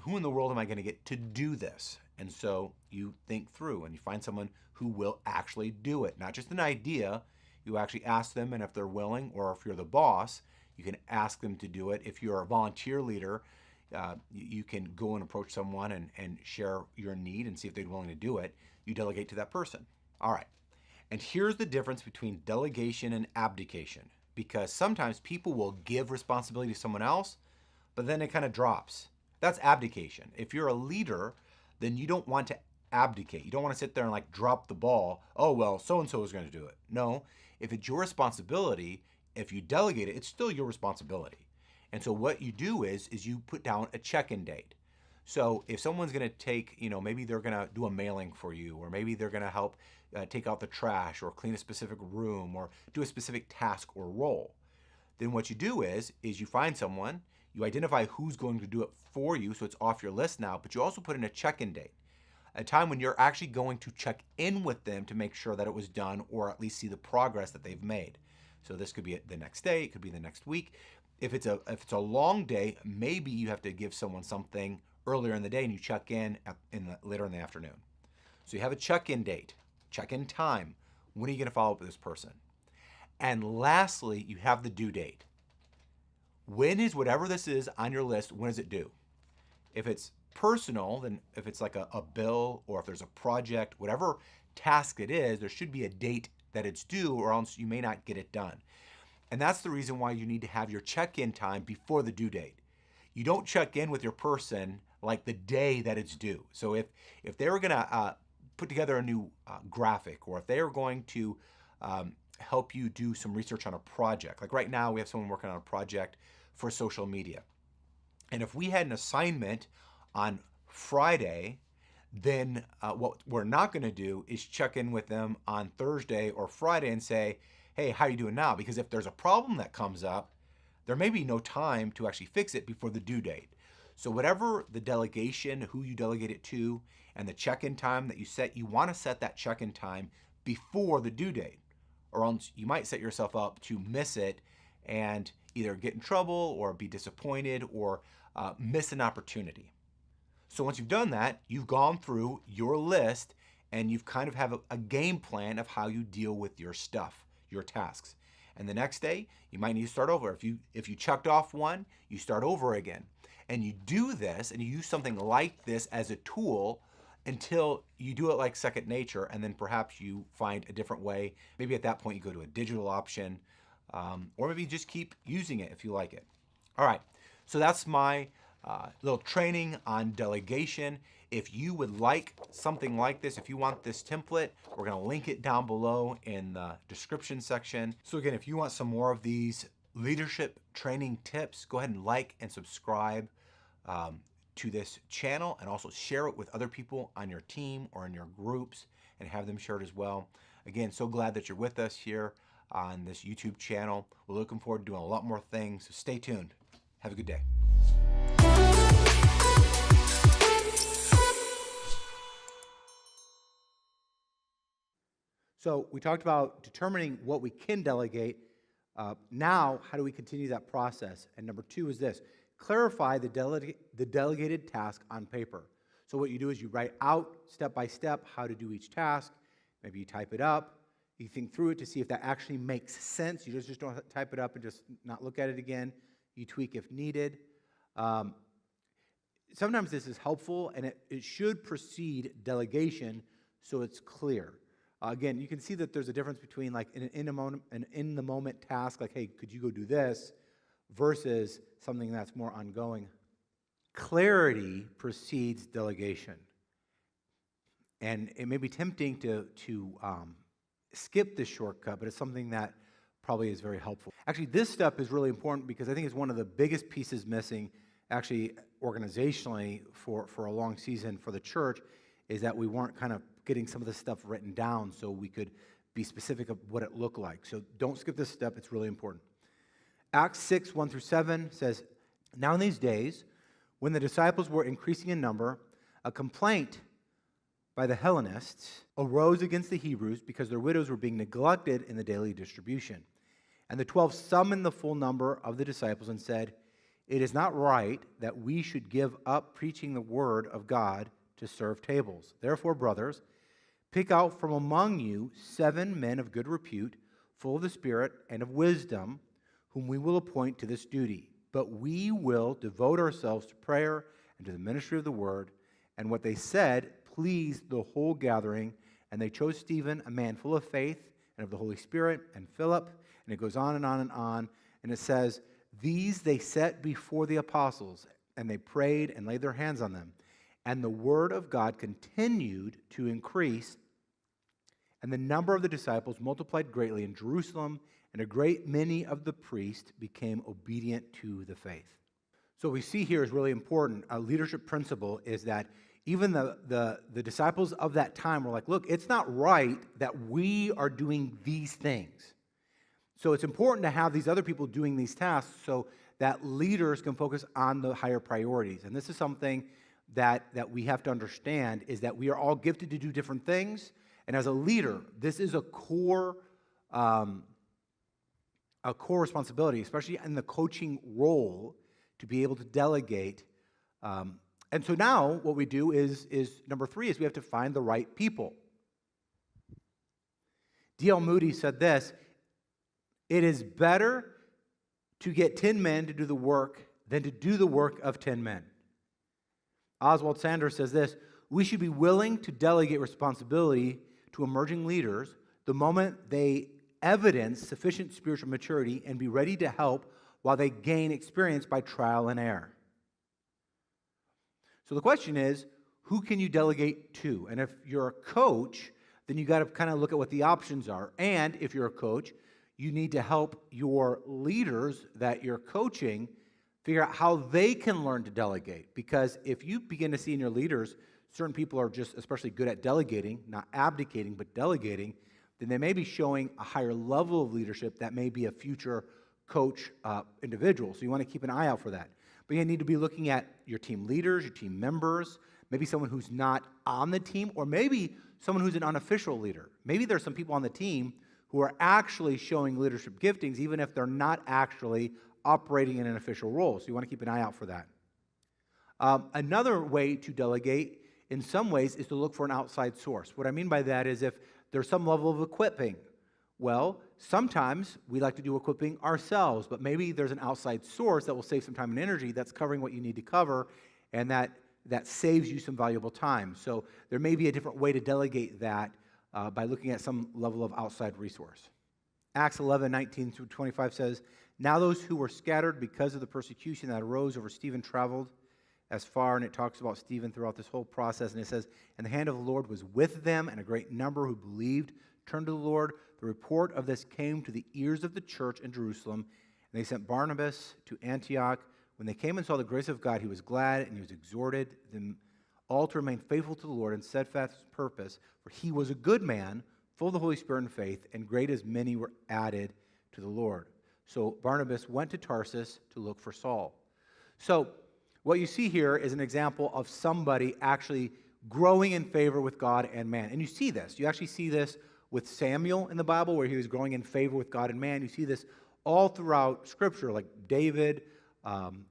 who in the world am I going to get to do this? And so you think through and you find someone who will actually do it. Not just an idea. You actually ask them, and if they're willing, or if you're the boss, you can ask them to do it. If you're a volunteer leader, you can go and approach someone and share your need and see if they're willing to do it. You delegate to that person. All right. And here's the difference between delegation and abdication. Because sometimes people will give responsibility to someone else, but then it kind of drops. That's abdication. If you're a leader, then you don't want to abdicate. You don't want to sit there and like drop the ball. Oh, well, so-and-so is going to do it. No, if it's your responsibility, if you delegate it, it's still your responsibility. And so what you do is you put down a check-in date. So if someone's going to take, maybe they're going to do a mailing for you, or maybe they're going to help take out the trash or clean a specific room or do a specific task or role, then what you do is you find someone, you identify who's going to do it for you, so it's off your list now, but you also put in a check-in date, a time when you're actually going to check in with them to make sure that it was done, or at least see the progress that they've made. So this could be the next day, it could be the next week. If it's a long day, maybe you have to give someone something earlier in the day and you check in later in the afternoon. So you have a check-in date, check-in time. When are you going to follow up with this person? And lastly, you have the due date. When is whatever this is on your list, when is it due? If it's personal, then if it's like a bill, or if there's a project, whatever task it is, there should be a date that it's due, or else you may not get it done. And that's the reason why you need to have your check-in time before the due date. You don't check in with your person like the day that it's due. So if they were going to put together a new graphic, or if they are going to help you do some research on a project, like right now we have someone working on a project for social media. And if we had an assignment on Friday, then what we're not going to do is check in with them on Thursday or Friday and say, hey, how are you doing now? Because if there's a problem that comes up, there may be no time to actually fix it before the due date. So whatever the delegation, who you delegate it to, and the check-in time that you set, you want to set that check-in time before the due date, or else you might set yourself up to miss it and either get in trouble or be disappointed or miss an opportunity. So once you've done that, you've gone through your list and you've kind of have a game plan of how you deal with your stuff, your tasks. And the next day, you might need to start over. If you checked off one, you start over again. And you do this and you use something like this as a tool until you do it like second nature, and then perhaps you find a different way. Maybe at that point you go to a digital option, or maybe you just keep using it if you like it. All right, so that's my little training on delegation. If you would like something like this, if you want this template, we're gonna link it down below in the description section. So again, if you want some more of these leadership training tips, go ahead and like and subscribe to this channel, and also share it with other people on your team or in your groups and have them share it as well. Again, so glad that you're with us here on this YouTube channel. We're looking forward to doing a lot more things, so stay tuned. Have a good day. So we talked about determining what we can delegate. Now, how do we continue that process? And number 2 is this: clarify the delegated task on paper. So what you do is you write out step by step how to do each task. Maybe you type it up. You think through it to see if that actually makes sense. You just don't type it up and just not look at it again. You tweak if needed. Sometimes this is helpful, and it should precede delegation so it's clear. Again, you can see that there's a difference between like an in-the-moment task, like, hey, could you go do this, versus something that's more ongoing. Clarity precedes delegation. And it may be tempting to skip this shortcut, but it's something that probably is very helpful. Actually, this step is really important because I think it's one of the biggest pieces missing, actually, organizationally for a long season for the church, is that we weren't kind of getting some of this stuff written down so we could be specific of what it looked like. So don't skip this step, it's really important. Acts 6, 1-7 says, now in these days, when the disciples were increasing in number, a complaint by the Hellenists arose against the Hebrews because their widows were being neglected in the daily distribution. And the 12 summoned the full number of the disciples and said, it is not right that we should give up preaching the word of God to serve tables. Therefore, brothers, pick out from among you 7 men of good repute, full of the Spirit and of wisdom, whom we will appoint to this duty. But we will devote ourselves to prayer and to the ministry of the word. And what they said pleased the whole gathering. And they chose Stephen, a man full of faith and of the Holy Spirit, and Philip. And it goes on and on and on. And it says, these they set before the apostles, and they prayed and laid their hands on them. And the word of God continued to increase, and the number of the disciples multiplied greatly in Jerusalem, and a great many of the priests became obedient to the faith. So what we see here is really important. A leadership principle is that even the disciples of that time were like, look, it's not right that we are doing these things. So it's important to have these other people doing these tasks so that leaders can focus on the higher priorities. And this is something that we have to understand, is that we are all gifted to do different things. And as a leader, this is a core responsibility, especially in the coaching role, to be able to delegate. And so now what we do is number 3 is we have to find the right people. D.L. Moody said this: it is better to get 10 men to do the work than to do the work of 10 men. Oswald Sanders says this: we should be willing to delegate responsibility to emerging leaders the moment they evidence sufficient spiritual maturity, and be ready to help while they gain experience by trial and error. So the question is, who can you delegate to? And if you're a coach, then you got to kind of look at what the options are. And if you're a coach, you need to help your leaders that you're coaching Figure out how they can learn to delegate. Because if you begin to see in your leaders, certain people are just especially good at delegating, not abdicating, but delegating, then they may be showing a higher level of leadership that may be a future coach individual. So you want to keep an eye out for that. But you need to be looking at your team leaders, your team members, maybe someone who's not on the team, or maybe someone who's an unofficial leader. Maybe there's some people on the team who are actually showing leadership giftings, even if they're not actually operating in an official role. So you want to keep an eye out for that. Another way to delegate, in some ways, is to look for an outside source. What I mean by that is if there's some level of equipping. Well, sometimes we like to do equipping ourselves, but maybe there's an outside source that will save some time and energy that's covering what you need to cover, and that saves you some valuable time. So there may be a different way to delegate that by looking at some level of outside resource. Acts 11:19-25 says, "Now those who were scattered because of the persecution that arose over Stephen traveled as far," and it talks about Stephen throughout this whole process, and it says, "And the hand of the Lord was with them, and a great number who believed turned to the Lord. The report of this came to the ears of the church in Jerusalem, and they sent Barnabas to Antioch. When they came and saw the grace of God, he was glad, and he was exhorted them all to remain faithful to the Lord and steadfast purpose, for he was a good man, full of the Holy Spirit and faith, and great as many were added to the Lord." So Barnabas went to Tarsus to look for Saul. So what you see here is an example of somebody actually growing in favor with God and man. And you see this. You actually see this with Samuel in the Bible, where he was growing in favor with God and man. You see this all throughout Scripture, like David,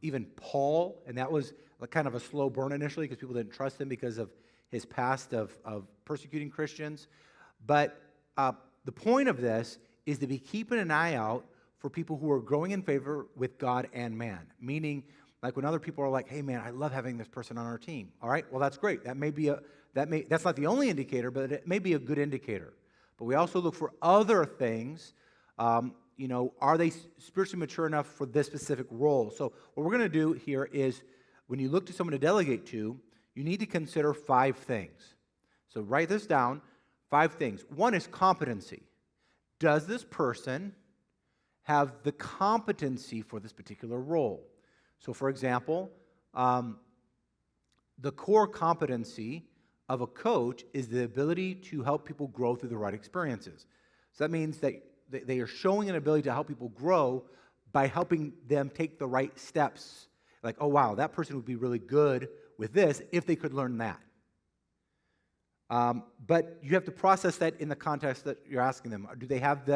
even Paul, and that was kind of a slow burn initially because people didn't trust him because of his past of persecuting Christians. But the point of this is to be keeping an eye out for people who are growing in favor with God and man, meaning like when other people are like, "Hey man, I love having this person on our team." All right, well that's great. That's not the only indicator, but it may be a good indicator. But we also look for other things. Are they spiritually mature enough for this specific role? So what we're going to do here is when you look to someone to delegate to, you need to consider 5 things. So write this down, 5 things. One is competency. Does this person have the competency for this particular role? So for example, the core competency of a coach is the ability to help people grow through the right experiences. So that means that they are showing an ability to help people grow by helping them take the right steps. Like, oh wow, that person would be really good with this if they could learn that. But you have to process that in the context that you're asking them. Do they have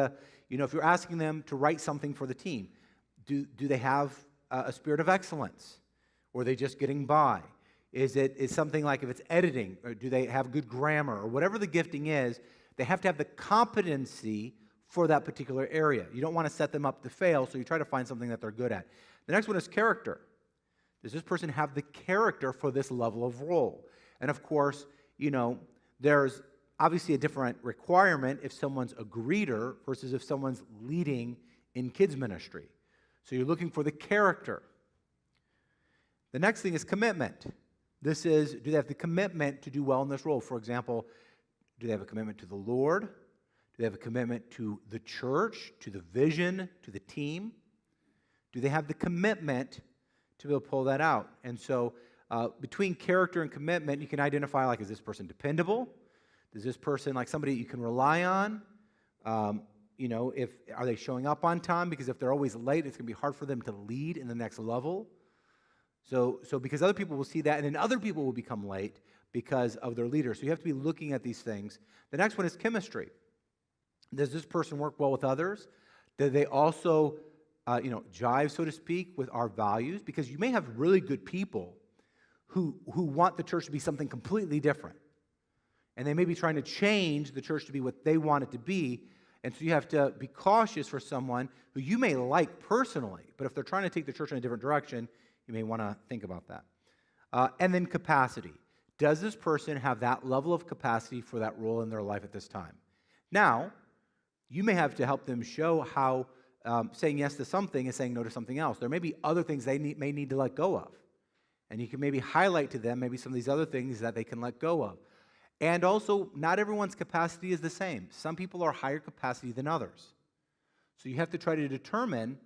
if you're asking them to write something for the team, do they have a spirit of excellence? Or are they just getting by? Is something like if it's editing, or do they have good grammar, or whatever the gifting is, they have to have the competency for that particular area. You don't want to set them up to fail, so you try to find something that they're good at. The next one is character. Does this person have the character for this level of role? And of course, there's obviously a different requirement if someone's a greeter versus if someone's leading in kids ministry. So you're looking for the character. The next thing is commitment. This is, do they have the commitment to do well in this role? For example, do they have a commitment to the Lord? Do they have a commitment to the church, to the vision, to the team? Do they have the commitment to be able to pull that out? And so between character and commitment, you can identify, like, is this person dependable? Is this person like somebody you can rely on? Are they showing up on time? Because if they're always late, it's going to be hard for them to lead in the next level. So because other people will see that, and then other people will become late because of their leader. So you have to be looking at these things. The next one is chemistry. Does this person work well with others? Do they also, jive, so to speak, with our values? Because you may have really good people who want the church to be something completely different. And they may be trying to change the church to be what they want it to be. And so you have to be cautious for someone who you may like personally, but if they're trying to take the church in a different direction, you may want to think about that. And then capacity. Does this person have that level of capacity for that role in their life at this time? Now, you may have to help them show how saying yes to something is saying no to something else. There may be other things they may need to let go of. And you can maybe highlight to them maybe some of these other things that they can let go of. And also, not everyone's capacity is the same. Some people are higher capacity than others. So you have to try to determine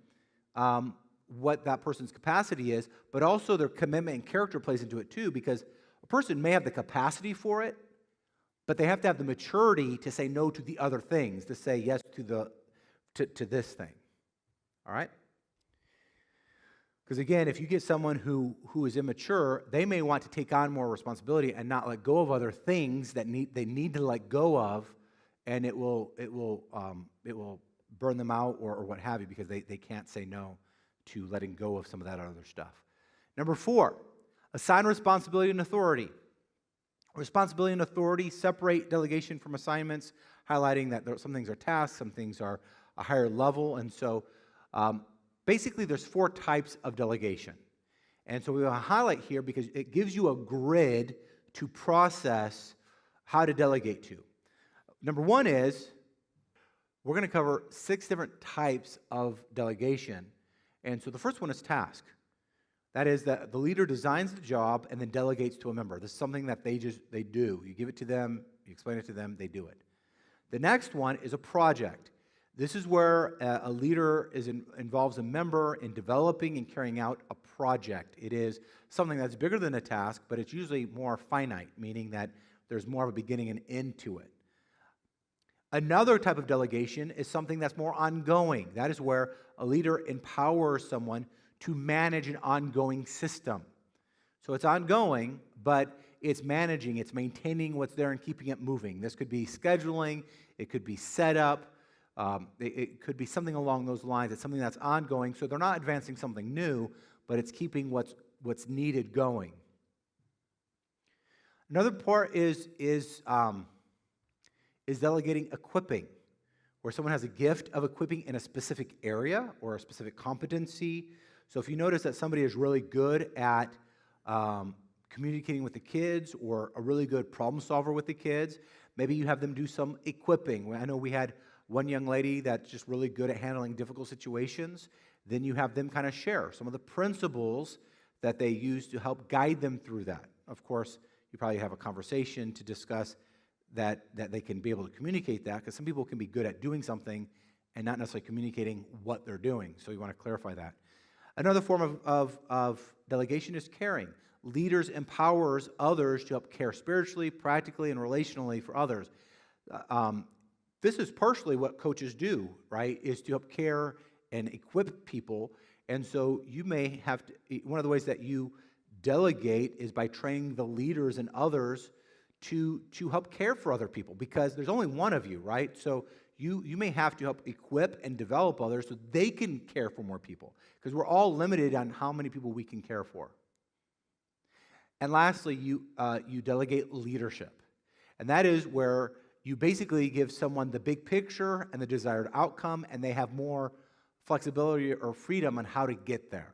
what that person's capacity is, but also their commitment and character plays into it too, because a person may have the capacity for it, but they have to have the maturity to say no to the other things, to say yes to this thing. All right? Because again, if you get someone who is immature, they may want to take on more responsibility and not let go of other things that they need to let go of, and it will burn them out or what have you, because they can't say no to letting go of some of that other stuff. Number 4, assign responsibility and authority. Responsibility and authority separate delegation from assignments, highlighting that some things are tasks, some things are a higher level. And so basically there's 4 types of delegation. And so we will highlight here because it gives you a grid to process how to delegate to. Number 1 is we're going to cover 6 different types of delegation. And so the first one is task. That is that the leader designs the job and then delegates to a member. This is something that they do. You give it to them, you explain it to them, they do it. The next one is a project. This is where a leader involves a member in developing and carrying out a project. It is something that's bigger than a task, but it's usually more finite, meaning that there's more of a beginning and end to it. Another type of delegation is something that's more ongoing. That is where a leader empowers someone to manage an ongoing system. So it's ongoing, but it's managing, it's maintaining what's there and keeping it moving. This could be scheduling, it could be setup, it could be something along those lines. It's something that's ongoing, so they're not advancing something new, but it's keeping what's needed going. Another part is delegating equipping, where someone has a gift of equipping in a specific area or a specific competency. So if you notice that somebody is really good at communicating with the kids or a really good problem solver with the kids, maybe you have them do some equipping. I know we had one young lady that's just really good at handling difficult situations. Then you have them kind of share some of the principles that they use to help guide them through that. Of course, you probably have a conversation to discuss that they can be able to communicate that, because some people can be good at doing something and not necessarily communicating what they're doing. So you want to clarify that. Another form of delegation is caring. Leaders empowers others to help care spiritually, practically, and relationally for others. This is partially what coaches do, right, is to help care and equip people. And so you may have to, one of the ways that you delegate is by training the leaders and others to help care for other people, because there's only one of you, right? So you may have to help equip and develop others so they can care for more people, because we're all limited on how many people we can care for. And lastly, you delegate leadership. And that is where you basically give someone the big picture and the desired outcome, and they have more flexibility or freedom on how to get there.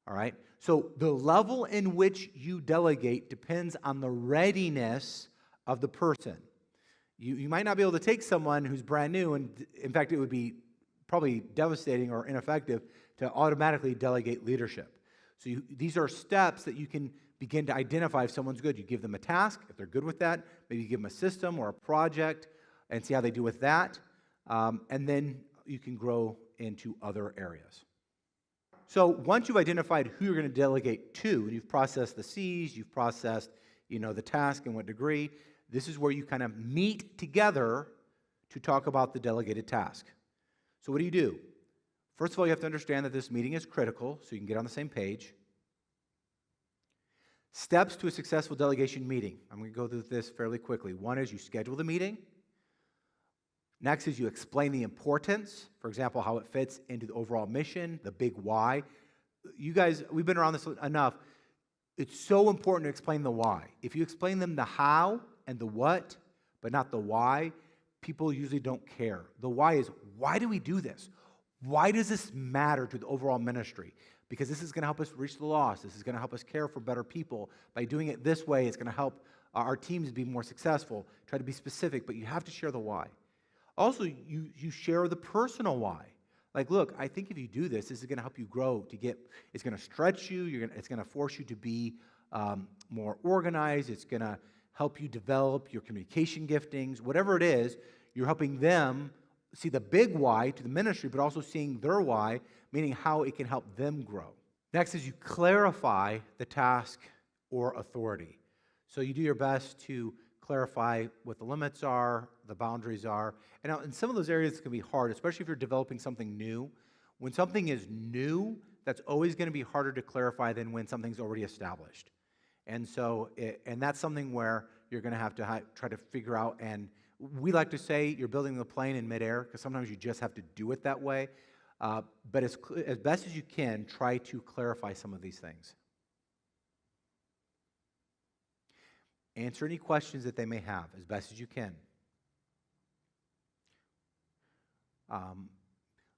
All right? So the level in which you delegate depends on the readiness of the person. You might not be able to take someone who's brand new, and in fact, it would be probably devastating or ineffective to automatically delegate leadership. So these are steps that you can begin to identify if someone's good. You give them a task. If they're good with that, maybe you give them a system or a project and see how they do with that. And then you can grow into other areas. So once you've identified who you're going to delegate to, and you've processed the C's, you've processed, the task and what degree, this is where you kind of meet together to talk about the delegated task. So what do? First of all, you have to understand that this meeting is critical, so you can get on the same page. Steps to a successful delegation meeting. I'm going to go through this fairly quickly. One is you schedule the meeting. Next is you explain the importance, for example, how it fits into the overall mission, the big why. You guys, we've been around this enough. It's so important to explain the why. If you explain them the how and the what, but not the why, people usually don't care. The why is, why do we do this? Why does this matter to the overall ministry? Because this is going to help us reach the lost. This is going to help us care for better people. By doing it this way, it's going to help our teams be more successful. Try to be specific, but you have to share the why. Also, you share the personal why. Like, look, I think if you do this, this is going to help you grow. It's going to stretch you. It's going to force you to be more organized. It's going to help you develop your communication giftings. Whatever it is, you're helping them see the big why to the ministry, but also seeing their why, meaning how it can help them grow. Next is you clarify the task or authority. So you do your best to clarify what the limits are, the boundaries are. And now in some of those areas it can be hard, especially if you're developing something new. When something is new, that's always going to be harder to clarify than when something's already established. And so, and that's something where you're going to have to try to figure out, and we like to say you're building the plane in midair, because sometimes you just have to do it that way. But as best as you can, try to clarify some of these things. Answer any questions that they may have as best as you can.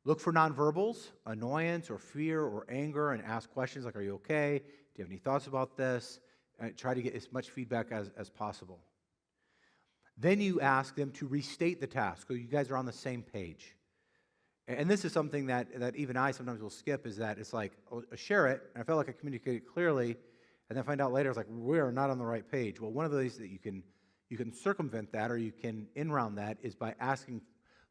Look for nonverbals, annoyance or fear or anger, and ask questions like, are you okay? Do you have any thoughts about this? Try to get as much feedback as possible. Then you ask them to restate the task, so you guys are on the same page. And this is something that even I sometimes will skip, is that it's like, I'll share it, and I felt like I communicated clearly, and then find out later, it's like, we're not on the right page. Well, one of the ways that you can circumvent that, or you can in-round that, is by asking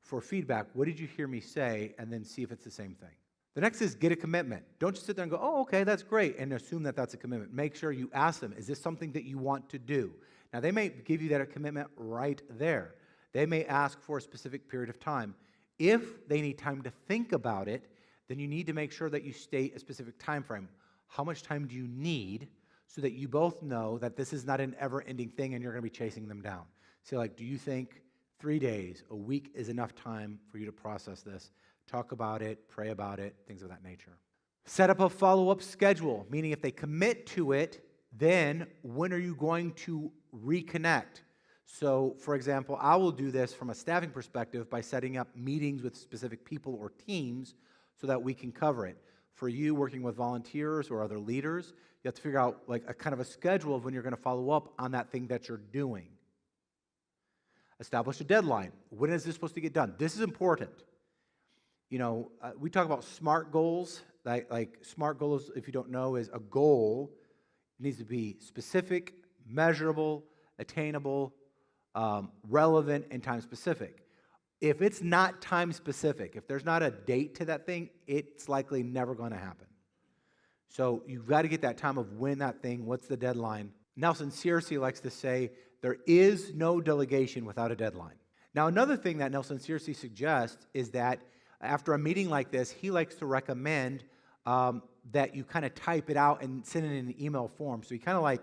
for feedback. What did you hear me say? And then see if it's the same thing. The next is get a commitment. Don't just sit there and go, oh, okay, that's great, and assume that that's a commitment. Make sure you ask them, is this something that you want to do? Now, they may give you that commitment right there. They may ask for a specific period of time. If they need time to think about it, then you need to make sure that you state a specific time frame. How much time do you need, so that you both know that this is not an ever-ending thing and you're going to be chasing them down? So, like, do you think 3 days, a week is enough time for you to process this? Talk about it, pray about it, things of that nature. Set up a follow-up schedule, meaning if they commit to it, then when are you going to reconnect? So, for example, I will do this from a staffing perspective by setting up meetings with specific people or teams so that we can cover it. For you working with volunteers or other leaders, you have to figure out like a kind of a schedule of when you're going to follow up on that thing that you're doing. Establish a deadline. When is this supposed to get done? This is important. You know, we talk about SMART goals. Like SMART goals, if you don't know, is a goal. It needs to be specific, measurable, attainable, relevant, and time specific. If it's not time specific, if there's not a date to that thing, it's likely never going to happen. So you've got to get that time of when that thing, what's the deadline. Nelson Searcy likes to say, there is no delegation without a deadline. Now, another thing that Nelson Searcy suggests is that after a meeting like this, he likes to recommend that you kind of type it out and send it in an email form. So you kind of like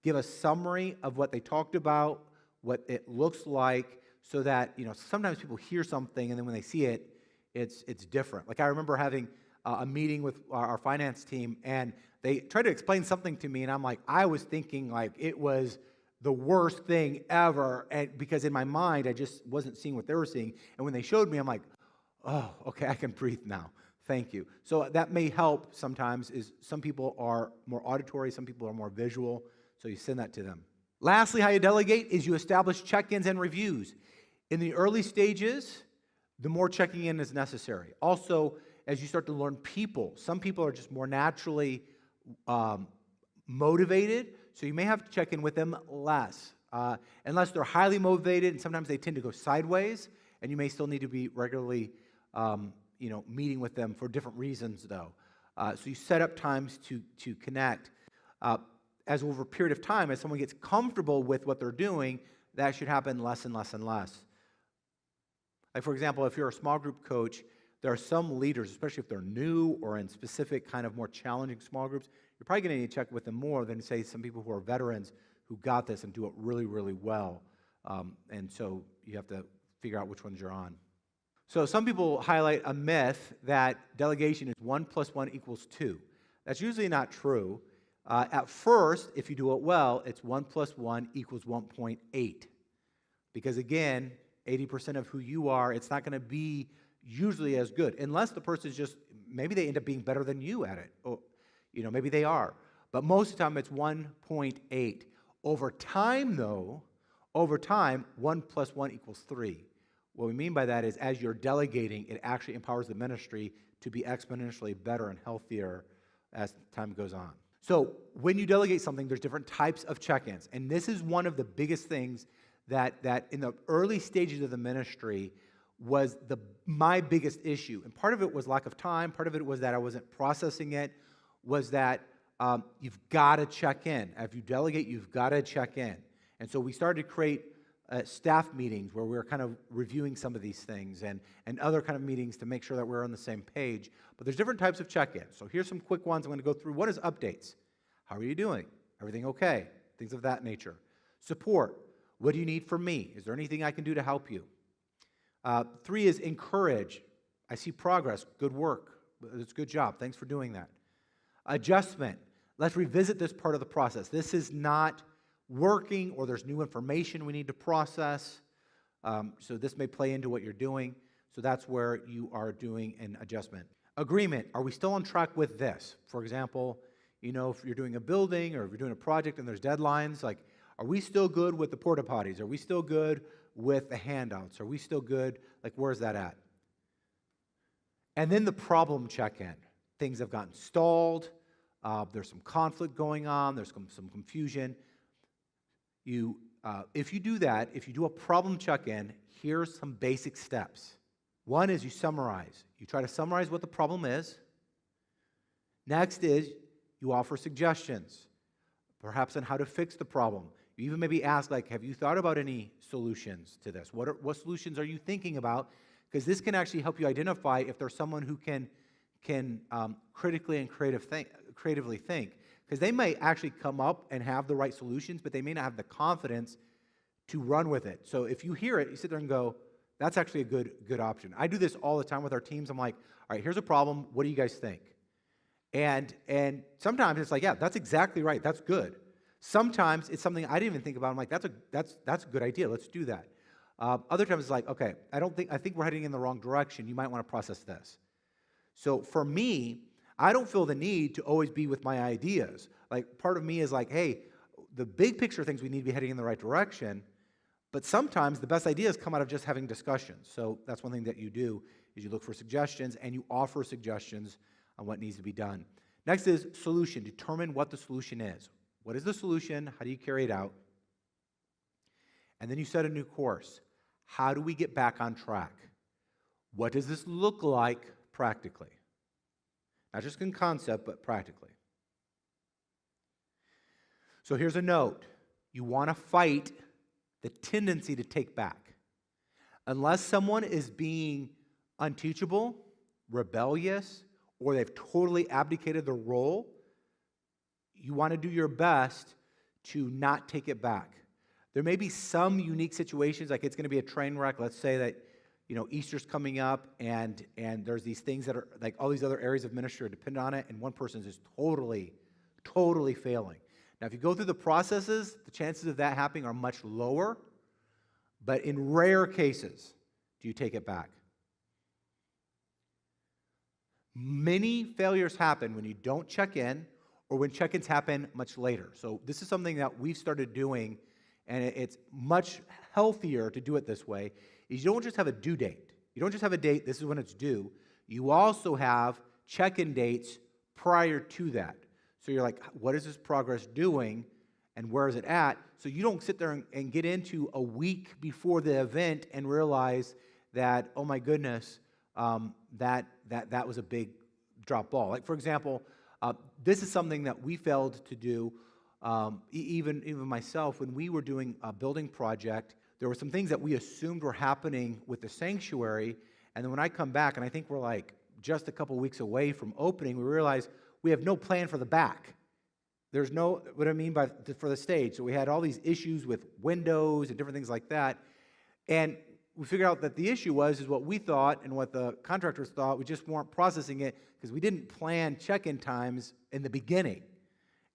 give a summary of what they talked about, what it looks like, so that, you know, sometimes people hear something and then when they see it, it's different. Like I remember having a meeting with our finance team, and they tried to explain something to me, and I'm like, I was thinking like it was the worst thing ever, and because in my mind I just wasn't seeing what they were seeing, and when they showed me, I'm like, oh, okay, I can breathe now. Thank you. So that may help sometimes. Is some people are more auditory, some people are more visual, so you send that to them. Lastly, how you delegate is you establish check-ins and reviews. In the early stages, the more checking in is necessary. Also, as you start to learn people, some people are just more naturally motivated, so you may have to check in with them less. Unless they're highly motivated, and sometimes they tend to go sideways, and you may still need to be regularly meeting with them for different reasons, though. So you set up times to connect. As over a period of time, as someone gets comfortable with what they're doing, that should happen less and less and less. Like, for example, if you're a small group coach, there are some leaders, especially if they're new or in specific kind of more challenging small groups, you're probably going to need to check with them more than, say, some people who are veterans who got this and do it really, really well. And so you have to figure out which ones you're on. So some people highlight a myth that delegation is 1 + 1 = 2. That's usually not true. At first, if you do it well, it's 1 + 1 = 1.8. Because again, 80% of who you are, it's not going to be usually as good. Unless the person is just, maybe they end up being better than you at it. Or, maybe they are. But most of the time, it's 1.8. Over time, though, 1 + 1 = 3. What we mean by that is as you're delegating, it actually empowers the ministry to be exponentially better and healthier as time goes on. So when you delegate something, there's different types of check-ins. And this is one of the biggest things that in the early stages of the ministry, was my biggest issue. And part of it was lack of time. Part of it was that I wasn't processing it, was that you've got to check in. If you delegate, you've got to check in. And so we started to create staff meetings where we were kind of reviewing some of these things and other kind of meetings to make sure that we're on the same page. But there's different types of check-ins. So here's some quick ones I'm going to go through. One is updates. How are you doing? Everything okay? Things of that nature. Support. What do you need from me? Is there anything I can do to help you? 3 is encourage. I see progress. Good work. It's a good job. Thanks for doing that. Adjustment. Let's revisit this part of the process. This is not working, or there's new information we need to process. So this may play into what you're doing. So that's where you are doing an adjustment. Agreement. Are we still on track with this? For example, if you're doing a building or if you're doing a project and there's deadlines, like, are we still good with the porta potties? Are we still good with the handouts? Are we still good? Like, where's that at? And then the problem check-in. Things have gotten stalled. There's some conflict going on. There's some confusion. If you do that, if you do a problem check-in, here's some basic steps. One is you summarize. You try to summarize what the problem is. Next is you offer suggestions, perhaps on how to fix the problem. You even maybe ask, like, have you thought about any solutions to this? What solutions are you thinking about? Because this can actually help you identify if there's someone who can critically and creatively think. Because they may actually come up and have the right solutions, but they may not have the confidence to run with it. So if you hear it, you sit there and go, that's actually a good option. I do this all the time with our teams. I'm like, all right, here's a problem. What do you guys think? And sometimes it's like, yeah, that's exactly right. That's good. Sometimes it's something I didn't even think about. I'm like, that's a good idea. Let's do that. Other times it's like, okay, I think we're heading in the wrong direction. You might want to process this. So for me, I don't feel the need to always be with my ideas. Like, part of me is like, hey, the big picture things we need to be heading in the right direction, but sometimes the best ideas come out of just having discussions. So that's one thing that you do, is you look for suggestions and you offer suggestions on what needs to be done. Next is solution. Determine what the solution is. What is the solution? How do you carry it out? And then you set a new course. How do we get back on track? What does this look like practically? Not just in concept, but practically. So here's a note. You want to fight the tendency to take back. Unless someone is being unteachable, rebellious, or they've totally abdicated their role, you want to do your best to not take it back. There may be some unique situations, like it's going to be a train wreck. Let's say that Easter's coming up, and there's these things that are like all these other areas of ministry are dependent on it, and one person is totally failing. Now, if you go through the processes, the chances of that happening are much lower, but in rare cases, do you take it back? Many failures happen when you don't check in, or when check-ins happen much later. So this is something that we've started doing, and it's much healthier to do it this way, is you don't just have a due date. You don't just have a date, this is when it's due. You also have check-in dates prior to that. So you're like, what is this progress doing, and where is it at? So you don't sit there and get into a week before the event and realize that, oh my goodness, that was a big drop ball. Like, for example, this is something that we failed to do, even myself, when we were doing a building project. There were some things that we assumed were happening with the sanctuary, and then when I come back, and I think we're like just a couple weeks away from opening, we realize we have no plan for the back. There's no, what I mean by for the stage. So we had all these issues with windows and different things like that, and we figured out that the issue is what we thought and what the contractors thought. We just weren't processing it because we didn't plan check-in times in the beginning.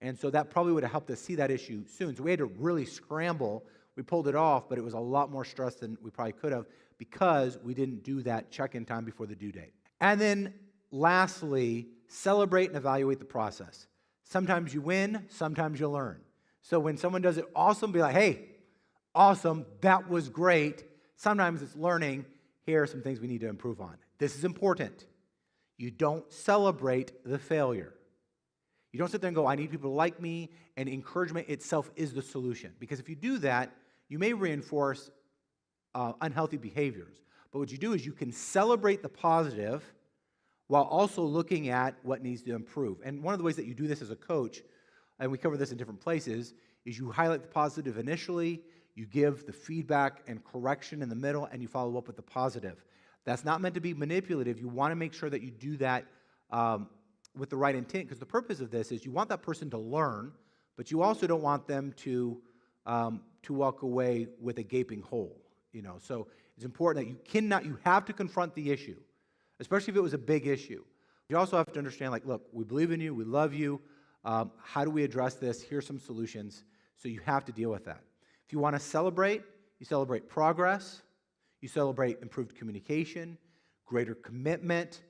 And so that probably would have helped us see that issue soon. So we had to really scramble. We pulled it off, but it was a lot more stress than we probably could have because we didn't do that check-in time before the due date. And then lastly, celebrate and evaluate the process. Sometimes you win, sometimes you learn. So when someone does it awesome, be like, hey, awesome, that was great. Sometimes it's learning, here are some things we need to improve on. This is important. You don't celebrate the failure. You don't sit there and go, I need people to like me, and encouragement itself is the solution. Because if you do that, you may reinforce unhealthy behaviors. But what you do is you can celebrate the positive while also looking at what needs to improve. And one of the ways that you do this as a coach, and we cover this in different places, is you highlight the positive initially, you give the feedback and correction in the middle, and you follow up with the positive. That's not meant to be manipulative. You want to make sure that you do that with the right intent, because the purpose of this is you want that person to learn, but you also don't want them to walk away with a gaping hole. So it's important that you have to confront the issue, especially if it was a big issue. You also have to understand, look, we believe in you, we love you. How do we address this? Here's some solutions. So you have to deal with that. If you want to celebrate, you celebrate progress, you celebrate improved communication, greater commitment,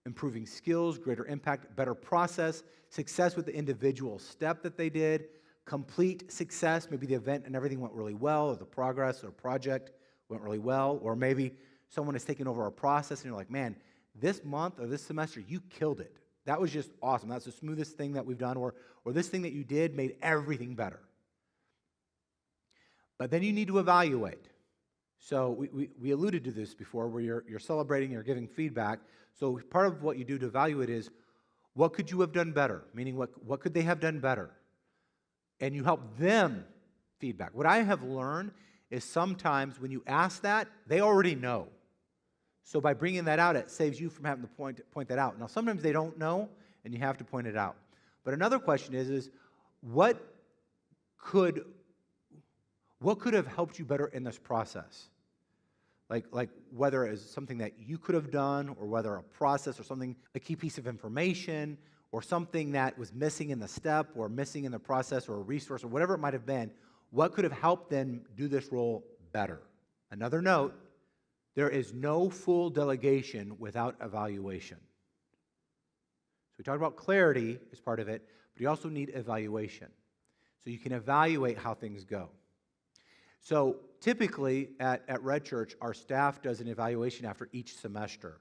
improving skills, greater impact, better process, success with the individual step that they did, complete success, maybe the event and everything went really well, or the progress or project went really well, or maybe someone has taken over our process and you're like, man, this month or this semester, you killed it. That was just awesome. That's the smoothest thing that we've done, or this thing that you did made everything better. But then you need to evaluate. So we alluded to this before, where you're celebrating, you're giving feedback. So part of what you do to evaluate is, what could you have done better? Meaning, what could they have done better? And you help them feedback. What I have learned is sometimes when you ask that, they already know. So by bringing that out, it saves you from having to point that out. Now, sometimes they don't know, and you have to point it out. But another question is what could have helped you better in this process? Like whether it's something that you could have done, or whether a process or something, a key piece of information, or something that was missing in the step, or missing in the process, or a resource, or whatever it might have been, what could have helped them do this role better? Another note, there is no full delegation without evaluation. So we talked about clarity as part of it, but you also need evaluation. So you can evaluate how things go. So typically at Red Church, our staff does an evaluation after each semester.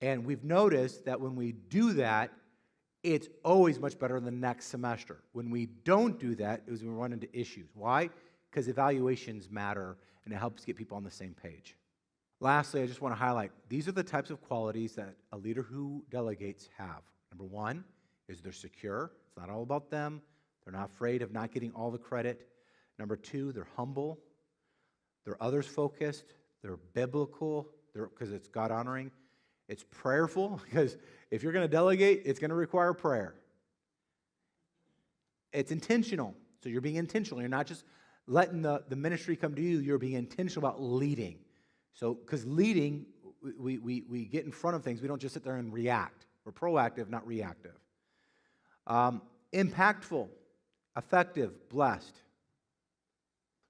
And we've noticed that when we do that, it's always much better than the next semester. When we don't do that, it was when we run into issues. Why? Because evaluations matter, and it helps get people on the same page. Lastly, I just want to highlight, these are the types of qualities that a leader who delegates have. Number one is they're secure. It's not all about them. They're not afraid of not getting all the credit. Number two, they're humble. They're others-focused. They're biblical, because it's God-honoring. It's prayerful, because if you're going to delegate, it's going to require prayer. It's intentional, so you're being intentional. You're not just letting the ministry come to you. You're being intentional about leading. So, because leading, we get in front of things. We don't just sit there and react. We're proactive, not reactive. Impactful, effective, blessed.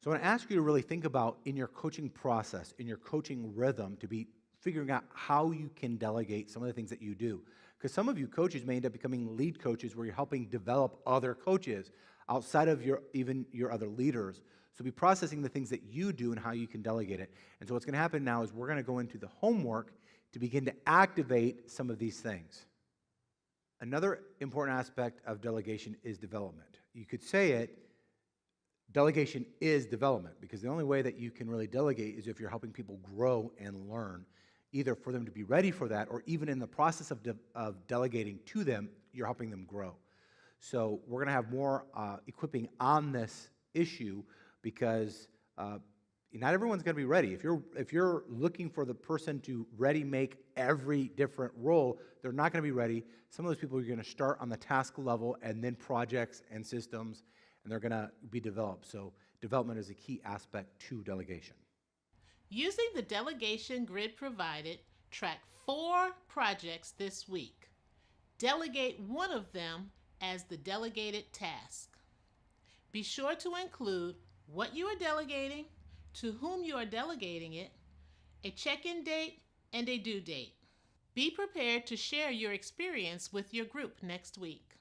So I want to ask you to really think about, in your coaching process, in your coaching rhythm, to be figuring out how you can delegate some of the things that you do. Because some of you coaches may end up becoming lead coaches, where you're helping develop other coaches outside of your other leaders. So be processing the things that you do and how you can delegate it. And so what's going to happen now is we're going to go into the homework to begin to activate some of these things. Another important aspect of delegation is development. You could say it, delegation is development, because the only way that you can really delegate is if you're helping people grow and learn, either for them to be ready for that, or even in the process of delegating to them, you're helping them grow. So we're going to have more equipping on this issue, because not everyone's going to be ready. If you're looking for the person to make every different role, they're not going to be ready. Some of those people are going to start on the task level, and then projects and systems, and they're going to be developed. So development is a key aspect to delegation. Using the delegation grid provided, track 4 projects this week. Delegate one of them as the delegated task. Be sure to include what you are delegating, to whom you are delegating it, a check-in date, and a due date. Be prepared to share your experience with your group next week.